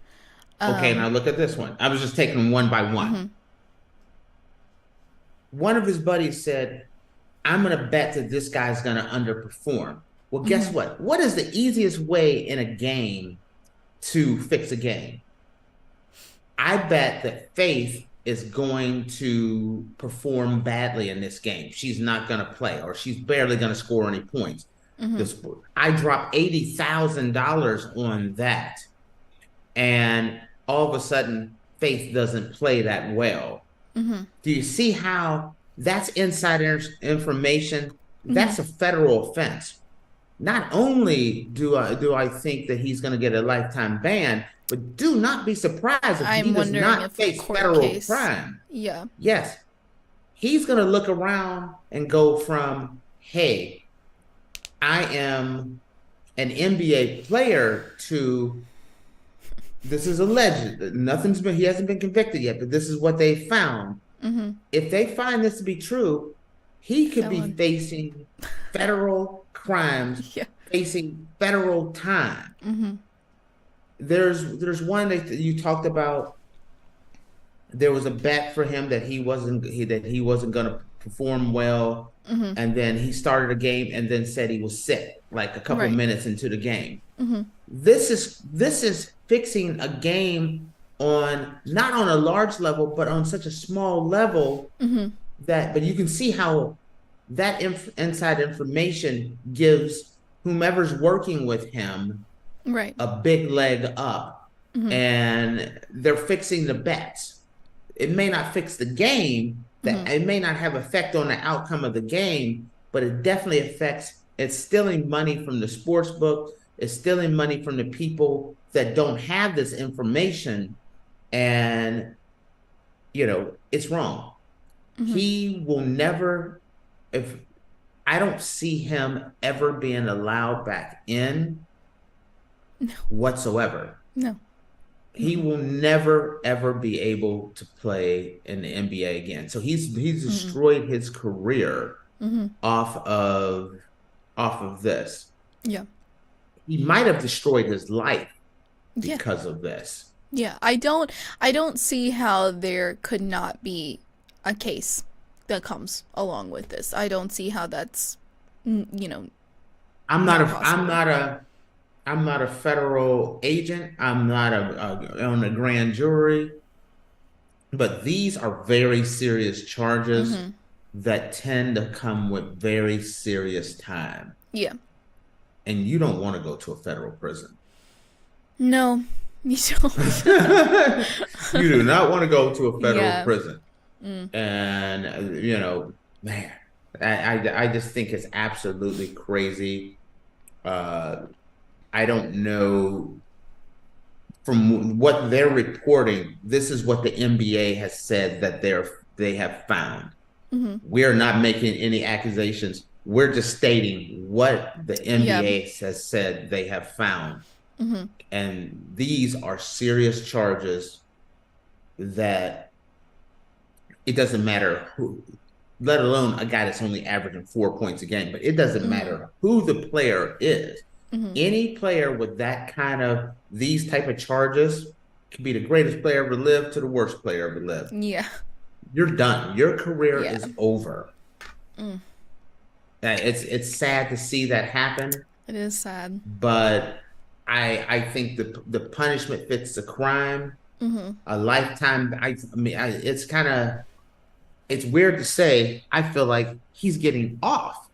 Okay, now look at this one. I was just taking them one by one. One of his buddies said, "I'm going to bet that this guy's going to underperform." Well, guess what? What is the easiest way in a game to fix a game? I bet that Faith is going to perform badly in this game. She's not going to play, or she's barely going to score any points. I dropped $80,000 on that. And all of a sudden, Faith doesn't play that well. Do you see how that's insider information? That's a federal offense. Not only do I think that he's going to get a lifetime ban, but do not be surprised if he does not face federal crime. Yeah. Yes. He's going to look around and go from, "Hey, I am an NBA player," to, "This is alleged. He hasn't been convicted yet, but this is what they found." If they find this to be true, he could be facing federal crimes, facing federal time. There's one that you talked about. There was a bet for him that he wasn't going to perform well, and then he started a game and then said he was sick like a couple minutes into the game. This is fixing a game not on a large level, but on such a small level but you can see how that inside information gives whomever's working with him a big leg up, and they're fixing the bets. It may not fix the game, it may not have effect on the outcome of the game, but it definitely affects. It's stealing money from the sports book. It's stealing money from the people that don't have this information, and it's wrong. He will never, I don't see him ever being allowed back in whatsoever. No. He will never ever be able to play in the NBA again. So he's destroyed his career off of this. Yeah. He might have destroyed his life Yeah. because of this. Yeah. I don't see how there could not be a case that comes along with this. I don't see how that's, I'm not a federal agent. I'm not on a grand jury, but these are very serious charges that tend to come with very serious time. Yeah. And you don't want to go to a federal prison. No, you don't. You do not want to go to a federal prison. And, man, I just think it's absolutely crazy. I don't know. From what they're reporting, this is what the NBA has said that they have found. We are not making any accusations. We're just stating what the NBA has said they have found. And these are serious charges that it doesn't matter who, let alone a guy that's only averaging 4 points a game, but it doesn't matter who the player is. Any player with these type of charges can be the greatest player ever lived to the worst player ever lived. Yeah. You're done. Your career is over. It's sad to see that happen. It is sad. But I think the punishment fits the crime. A lifetime. It's weird to say. I feel like he's getting off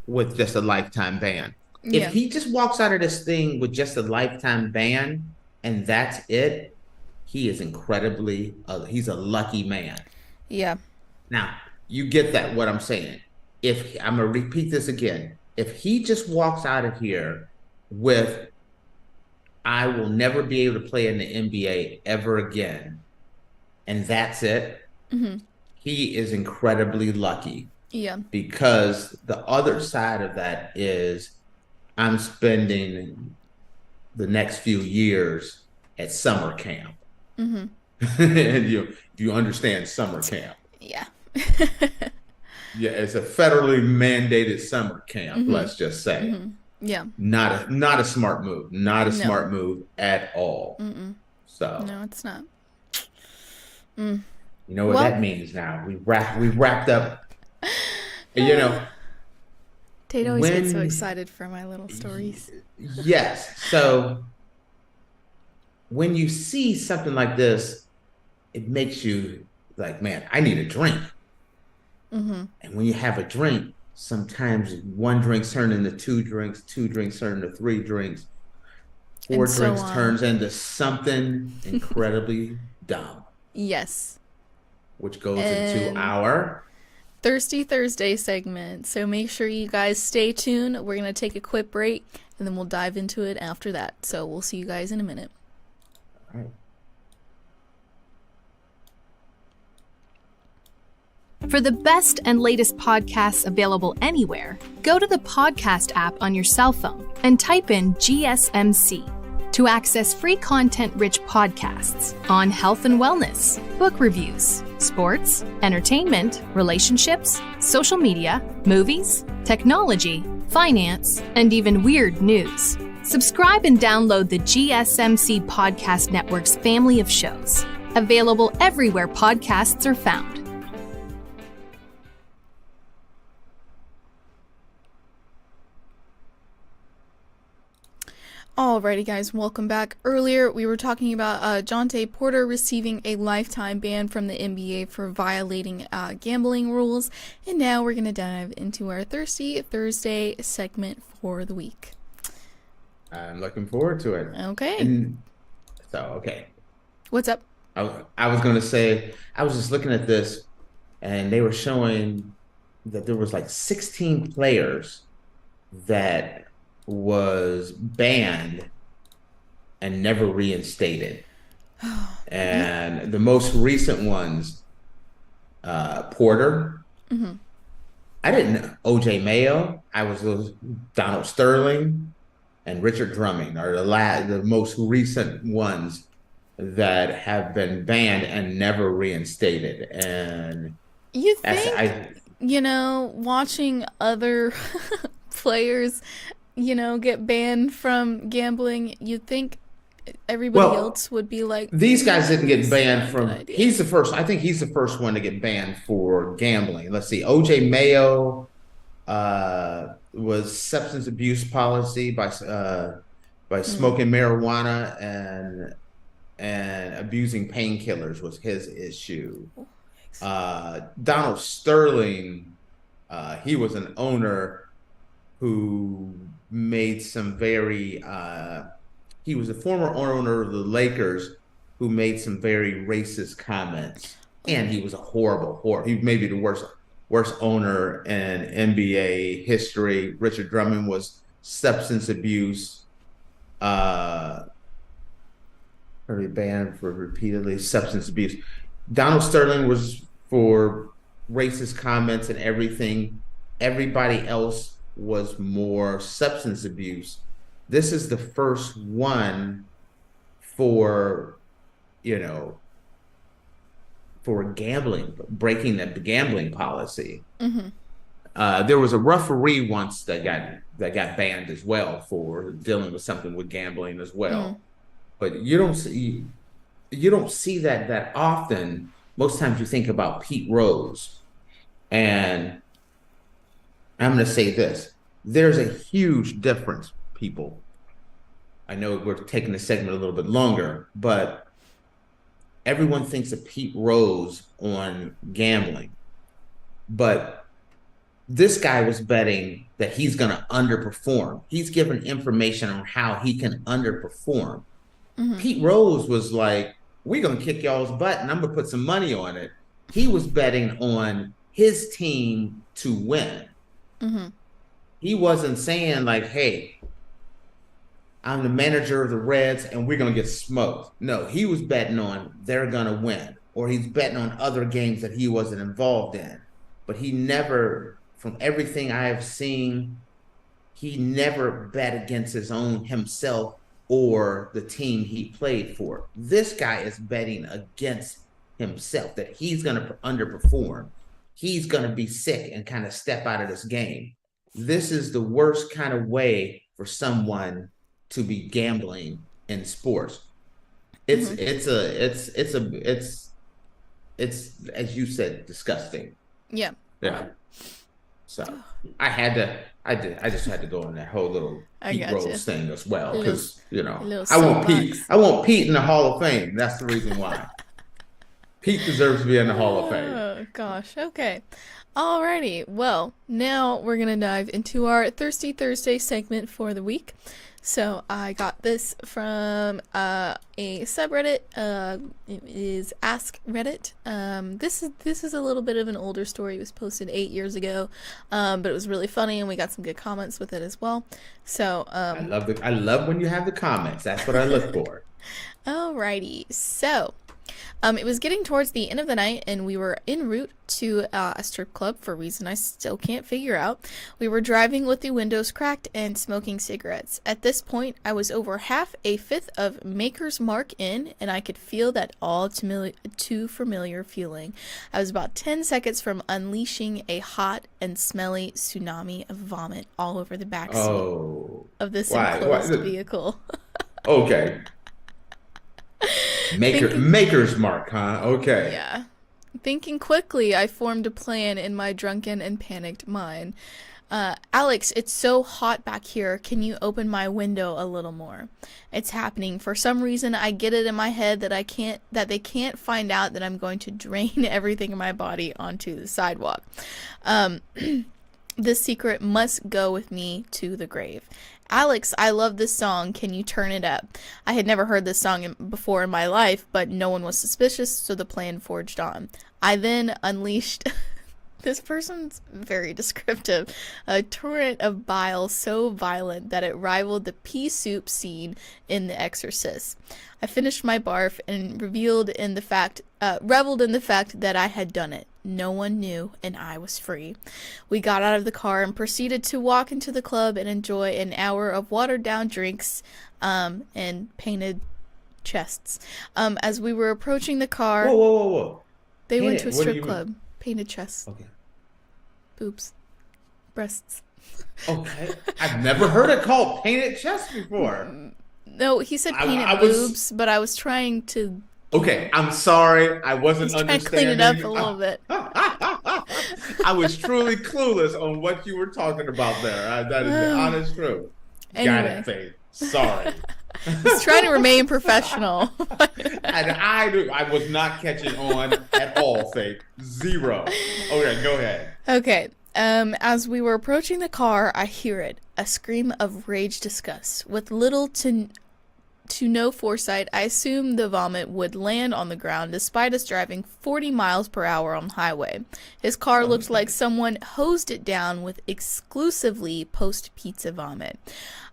with just a lifetime ban. If he just walks out of this thing with just a lifetime ban and that's it, he is he's a lucky man. Yeah. Now, you get that, what I'm saying. I'm going to repeat this again. If he just walks out of here with, I will never be able to play in the NBA ever again, and that's it, he is incredibly lucky. Yeah. Because the other side of that is, I'm spending the next few years at summer camp. And you understand summer camp. Yeah. Yeah, it's a federally mandated summer camp, let's just say. Yeah. Not a smart move. Not a smart move at all. So no, it's not. You know what that means now. We wrapped up. Tate always gets so excited for my little stories. Yes. So when you see something like this, it makes you like, man, I need a drink. And when you have a drink, sometimes one drink turns into 2 drinks, 2 drinks turn into 3 drinks, 4 drinks turns into something incredibly dumb. Yes. Which goes into our Thirsty Thursday segment. So make sure you guys stay tuned. We're going to take a quick break and then we'll dive into it after that. So we'll see you guys in a minute. All right. For the best and latest podcasts available anywhere, go to the podcast app on your cell phone and type in GSMC to access free content-rich podcasts on health and wellness, book reviews, sports, entertainment, relationships, social media, movies, technology, finance, and even weird news. Subscribe and download the GSMC Podcast Network's family of shows, available everywhere podcasts are found. Alrighty guys, welcome back. Earlier we were talking about Jontay Porter receiving a lifetime ban from the NBA for violating gambling rules, and now we're going to dive into our Thirsty Thursday segment for the week. I'm looking forward to it. Okay. Okay. What's up? I was going to say, I was just looking at this, and they were showing that there was like 16 players that was banned and never reinstated. And the most recent ones, Porter, I didn't know OJ Mayo. I was Donald Sterling and Richard Drumming are the most recent ones that have been banned and never reinstated. And You that's think, watching other players, get banned from gambling, you'd think everybody well, else would be like, these guys didn't get that's not banned a good from. idea. He's the first. I think he's the first one to get banned for gambling. Let's see. OJ Mayo was substance abuse policy by Mm. smoking marijuana and abusing painkillers was his issue. Donald Sterling, he was an owner who made some very he was a former owner of the Lakers who made some very racist comments, and he was a he may be the worst owner in NBA history. Richard Drummond was substance abuse, uh, or banned for repeatedly substance abuse. Donald Sterling was for racist comments and everything. Everybody else was more substance abuse. This is the first one for, you know, for gambling, breaking the gambling policy. Mm-hmm. There was a referee once that got banned as well for dealing with something with gambling as Mm. well. But you don't see that often. Most times you think about Pete Rose, and I'm going to say this: there's a huge difference, people. I know we're taking the segment a little bit longer, but everyone thinks of Pete Rose on gambling, but this guy was betting that he's going to underperform. He's given information on how he can underperform. Mm-hmm. Pete Rose was like, we're going to kick y'all's butt and I'm going to put some money on it. He was betting on his team to win. Mm-hmm. He wasn't saying, like, hey, I'm the manager of the Reds and we're going to get smoked. No, he was betting on they're going to win, or he's betting on other games that he wasn't involved in. But he never, from everything I have seen, he never bet against his own himself or the team he played for. This guy is betting against himself, that he's going to underperform. He's going to be sick and kind of step out of this game. This is the worst kind of way for someone to be gambling in sports. It's Mm-hmm. it's as you said, disgusting. Yeah. Yeah. So I just had to go on that whole little I Pete gotcha. Rose thing as well, A because little I want Pete. soapbox. I want Pete in the Hall of Fame. That's the reason why. Pete deserves to be in the Hall of Fame. Oh, gosh. Okay. Alrighty. Well, now we're going to dive into our Thirsty Thursday segment for the week. So I got this from a subreddit. It is Ask Reddit. This is a little bit of an older story. It was posted 8 years ago, but it was really funny, and we got some good comments with it as well. So I love when you have the comments. That's what I look for. alrighty. So it was getting towards the end of the night, and we were en route to a strip club for a reason I still can't figure out. We were driving with the windows cracked and smoking cigarettes. At this point, I was over half a fifth of Maker's Mark in, and I could feel that all too familiar feeling. I was about 10 seconds from unleashing a hot and smelly tsunami of vomit all over the backseat Oh, of this why? enclosed vehicle. Okay. Maker's Mark, huh? Okay. Yeah. Thinking quickly, I formed a plan in my drunken and panicked mind. Alex, it's so hot back here. Can you open my window a little more? It's happening. For some reason, I get it in my head that they can't find out that I'm going to drain everything in my body onto the sidewalk. This secret must go with me to the grave. Alex, I love this song. Can you turn it up? I had never heard this song before in my life, but no one was suspicious, so the plan forged on. I then unleashed, this person's very descriptive, a torrent of bile so violent that it rivaled the pea soup scene in The Exorcist. I finished my barf and reveled in the fact that I had done it. no one knew, and I was free. We got out of the car and proceeded to walk into the club and enjoy an hour of watered-down drinks and painted chests. As we were approaching the car... Whoa. They went Painted, to a what do strip you mean? club. Painted chests. Okay. Boobs. Breasts. Okay. I've never heard it called painted chest before. No, he said painted I was- boobs, but I was trying to... Okay, I'm sorry. I wasn't trying to understanding. clean it up a little bit. I was truly clueless on what you were talking about there. That is the honest truth. Got Anyway. it, Faith. Sorry. I was trying to remain professional. And I was not catching on at all, Faith. Zero. Okay, go ahead. Okay. As we were approaching the car, I hear it. A scream of rage disgust. With little to no foresight, I assumed the vomit would land on the ground despite us driving 40 miles per hour on the highway. His car looked like someone hosed it down with exclusively post-pizza vomit.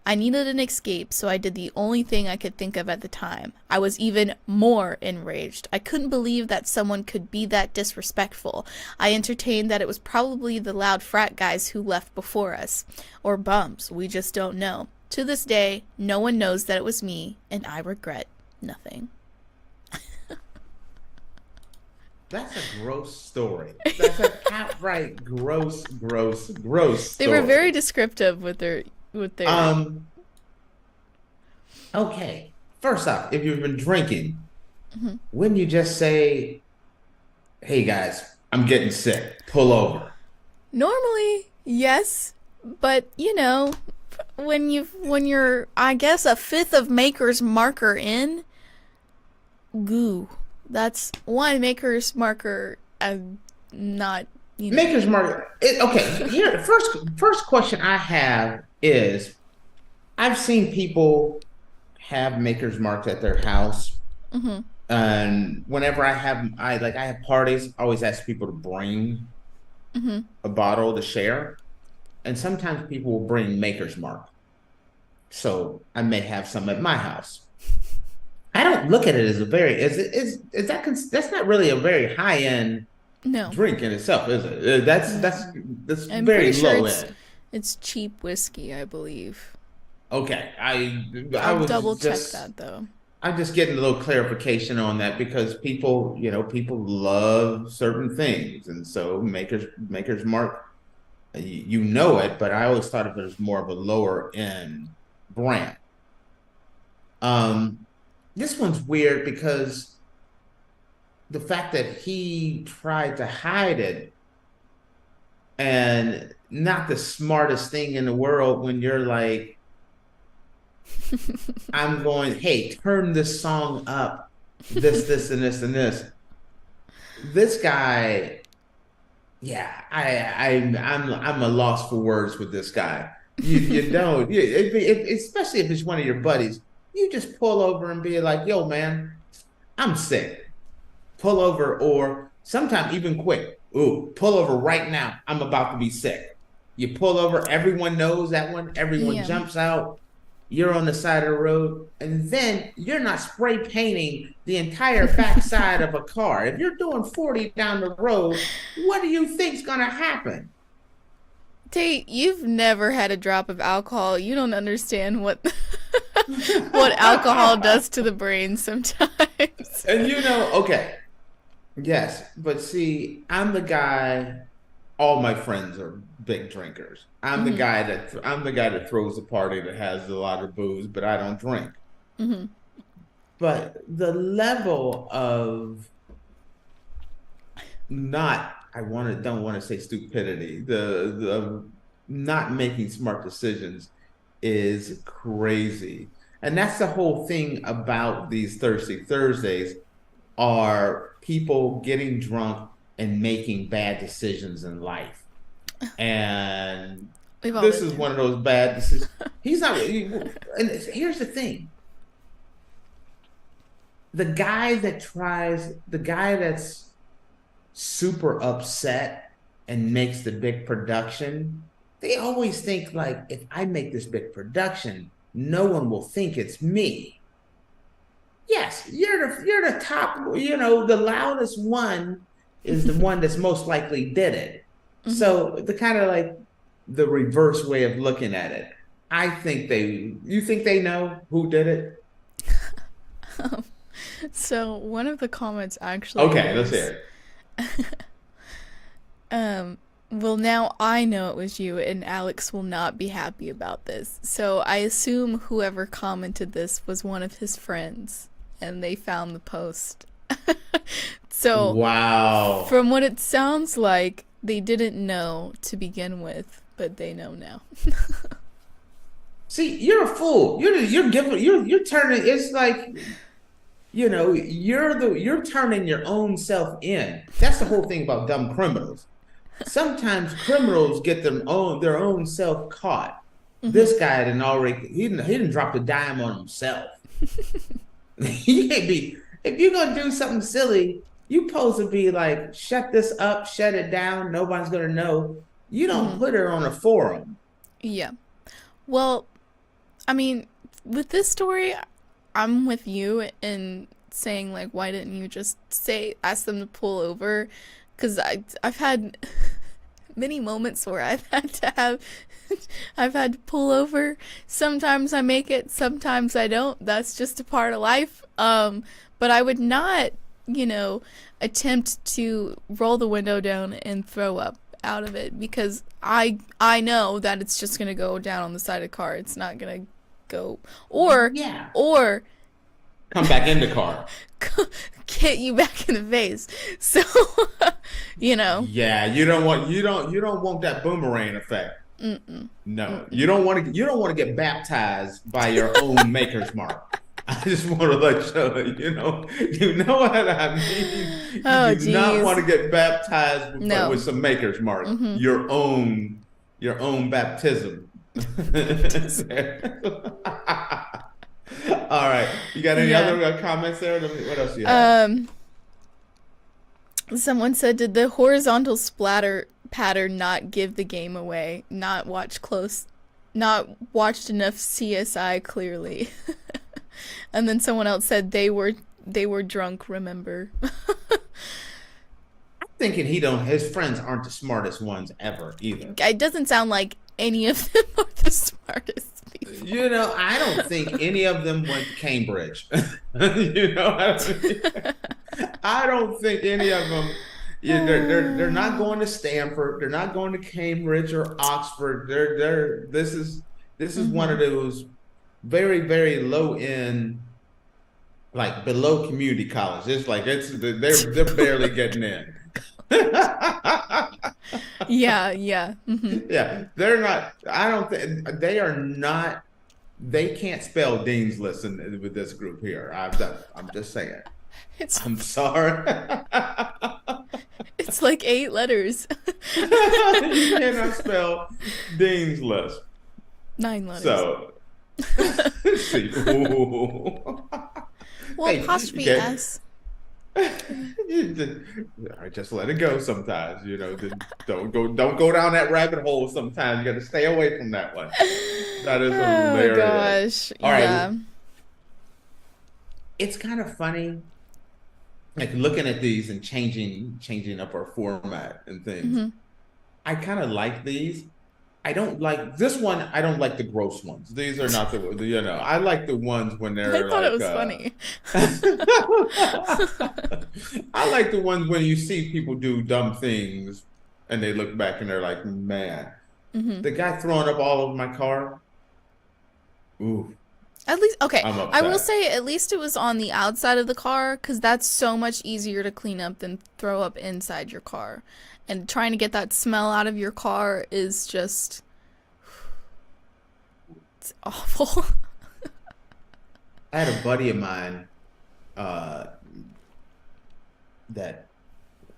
I needed an escape, so I did the only thing I could think of at the time. I was even more enraged. I couldn't believe that someone could be that disrespectful. I entertained that it was probably the loud frat guys who left before us. Or bums, we just don't know. To this day, no one knows that it was me, and I regret nothing. That's a gross story. That's a outright gross story. They were very descriptive with their Okay. First off, if you've been drinking, wouldn't you just say, "Hey guys, I'm getting sick. Pull over." Normally, yes, but when you're I guess a fifth of Maker's Marker in, goo. That's one Maker's Marker. Not Maker's Mark. Okay, here first question I have is, I've seen people have Maker's Marks at their house, and whenever I have parties, I always ask people to bring a bottle to share, and sometimes people will bring Maker's Mark, so I may have some at my house. I don't look at it as that's not really a very high end drink in itself, is it? That's I'm very pretty sure low end. It's cheap whiskey, I believe. Okay, I'll double check that though. I'm just getting a little clarification on that because people love certain things, and so Maker's Mark, you know it, but I always thought of it as more of a lower end brand. This one's weird because the fact that he tried to hide it, and not the smartest thing in the world when you're like, I'm going, hey, turn this song up, this, and this, and this. This guy, yeah, I'm a loss for words with this guy. You don't, especially if it's one of your buddies. You just pull over and be like, yo, man, I'm sick. Pull over, or sometimes even quick. Ooh, pull over right now. I'm about to be sick. You pull over, everyone knows that one. Everyone jumps out. You're on the side of the road, and then you're not spray painting the entire backside of a car. If you're doing 40 down the road, what do you think's gonna happen? Tate, you've never had a drop of alcohol. You don't understand what what alcohol does to the brain sometimes. And okay, yes, but see, I'm the guy. All my friends are big drinkers. I'm the guy that throws a party that has a lot of booze, but I don't drink. But the level of don't want to say stupidity, the not making smart decisions is crazy. And that's the whole thing about these Thirsty Thursdays, are people getting drunk and making bad decisions in life. And this is one of those bad decisions. He's not. And here's the thing: the guy that's super upset and makes the big production, they always think like, if I make this big production, no one will think it's me. Yes, you're the top, the loudest one is the one that's most likely did it. So the kind of like the reverse way of looking at it. You think they know who did it? So one of the comments actually Okay, was, let's hear it. well, now I know it was you, and Alex will not be happy about this. So I assume whoever commented this was one of his friends, and they found the post. So, Wow. from what it sounds like, they didn't know to begin with, but they know now. See, you're a fool. You're turning. It's like, you're turning your own self in. That's the whole thing about dumb criminals. Sometimes criminals get their own self caught. This guy he didn't drop a dime on himself. You can't be, if you're gonna do something silly, you supposed to be like, shut this up, shut it down, nobody's gonna know. You don't put it on a forum. Yeah. Well, I mean, with this story, I'm with you in saying, like, why didn't you just ask them to pull over? Because I've had many moments where I've had to pull over. Sometimes I make it, sometimes I don't. That's just a part of life. But I would not, attempt to roll the window down and throw up out of it, because I know that it's just gonna go down on the side of the car. It's not gonna go or come back in the car. Get you back in the face. So Yeah, you don't want that boomerang effect. No, you don't want to get baptized by your own maker's mark. I just want to let you know what I mean. Oh, you do not want to get baptized with some maker's mark. Your own baptism. All right, you got any other comments there? What else do you have? Someone said, did the horizontal splatter pattern not give the game away? Not watched enough CSI clearly. And then someone else said they were drunk, remember? I'm thinking his friends aren't the smartest ones ever either. It doesn't sound like any of them are the smartest people. I don't think any of them went to Cambridge. I don't think any of them. They're not going to Stanford. They're not going to Cambridge or Oxford. This is one of those very, very low end, like below community college. It's like they're barely getting in. Yeah. Yeah, they're not. I don't think they are not. They can't spell Dean's List with this group here. I'm just saying. I'm sorry. It's like 8 letters. You cannot spell Dean's List. 9 letters. So. See. Well, apostrophe S. Just let it go sometimes. Don't go down that rabbit hole sometimes. You got to stay away from that one. That is hilarious. Oh gosh. All right. Yeah. It's kind of funny, like looking at these and changing up our format and things. I kind of like these. I don't like this one. I don't like the gross ones. These are not I like the ones when they're I thought it was funny. I like the ones when you see people do dumb things and they look back and they're like, man, the guy throwing up all over my car. Ooh. At least, okay, I'm I will upset. say at least it was on the outside of the car, because that's so much easier to clean up than throw up inside your car. And trying to get that smell out of your car is just, it's awful. I had a buddy of mine that,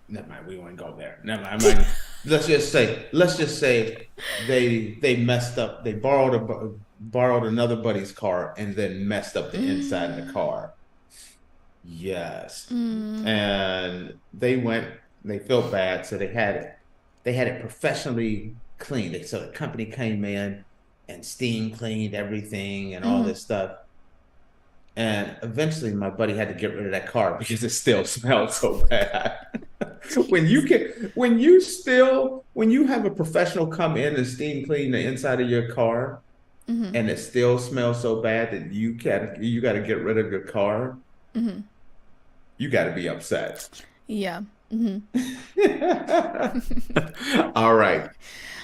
never mind, we won't go there. Never mind. Let's just say they messed up. They borrowed another buddy's car and then messed up the inside of the car. Yes. And they felt bad, so they had it professionally cleaned. So the company came in and steam cleaned everything and all this stuff. And eventually my buddy had to get rid of that car because it still smelled so bad. when you have a professional come in and steam clean the inside of your car, and it still smells so bad that you got to get rid of your car, you got to be upset. Yeah. All right.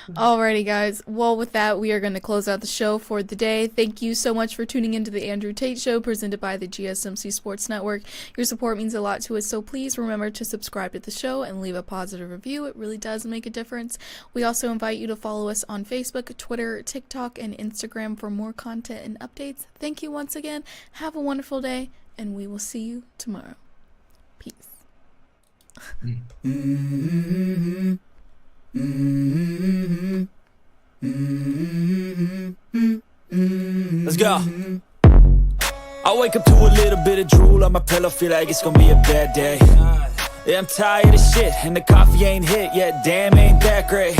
Alrighty, guys. Well, with that, we are going to close out the show for the day. Thank you so much for tuning into the Andrew Tate Show, presented by the GSMC Sports Network. Your support means a lot to us, so please remember to subscribe to the show and leave a positive review. It really does make a difference. We also invite you to follow us on Facebook, Twitter, TikTok, and Instagram for more content and updates. Thank you once again. Have a wonderful day, and we will see you tomorrow. Peace. Let's go. I wake up to a little bit of drool on my pillow, feel like it's gonna be a bad day. Yeah, I'm tired of shit, and the coffee ain't hit yet, damn, ain't that great.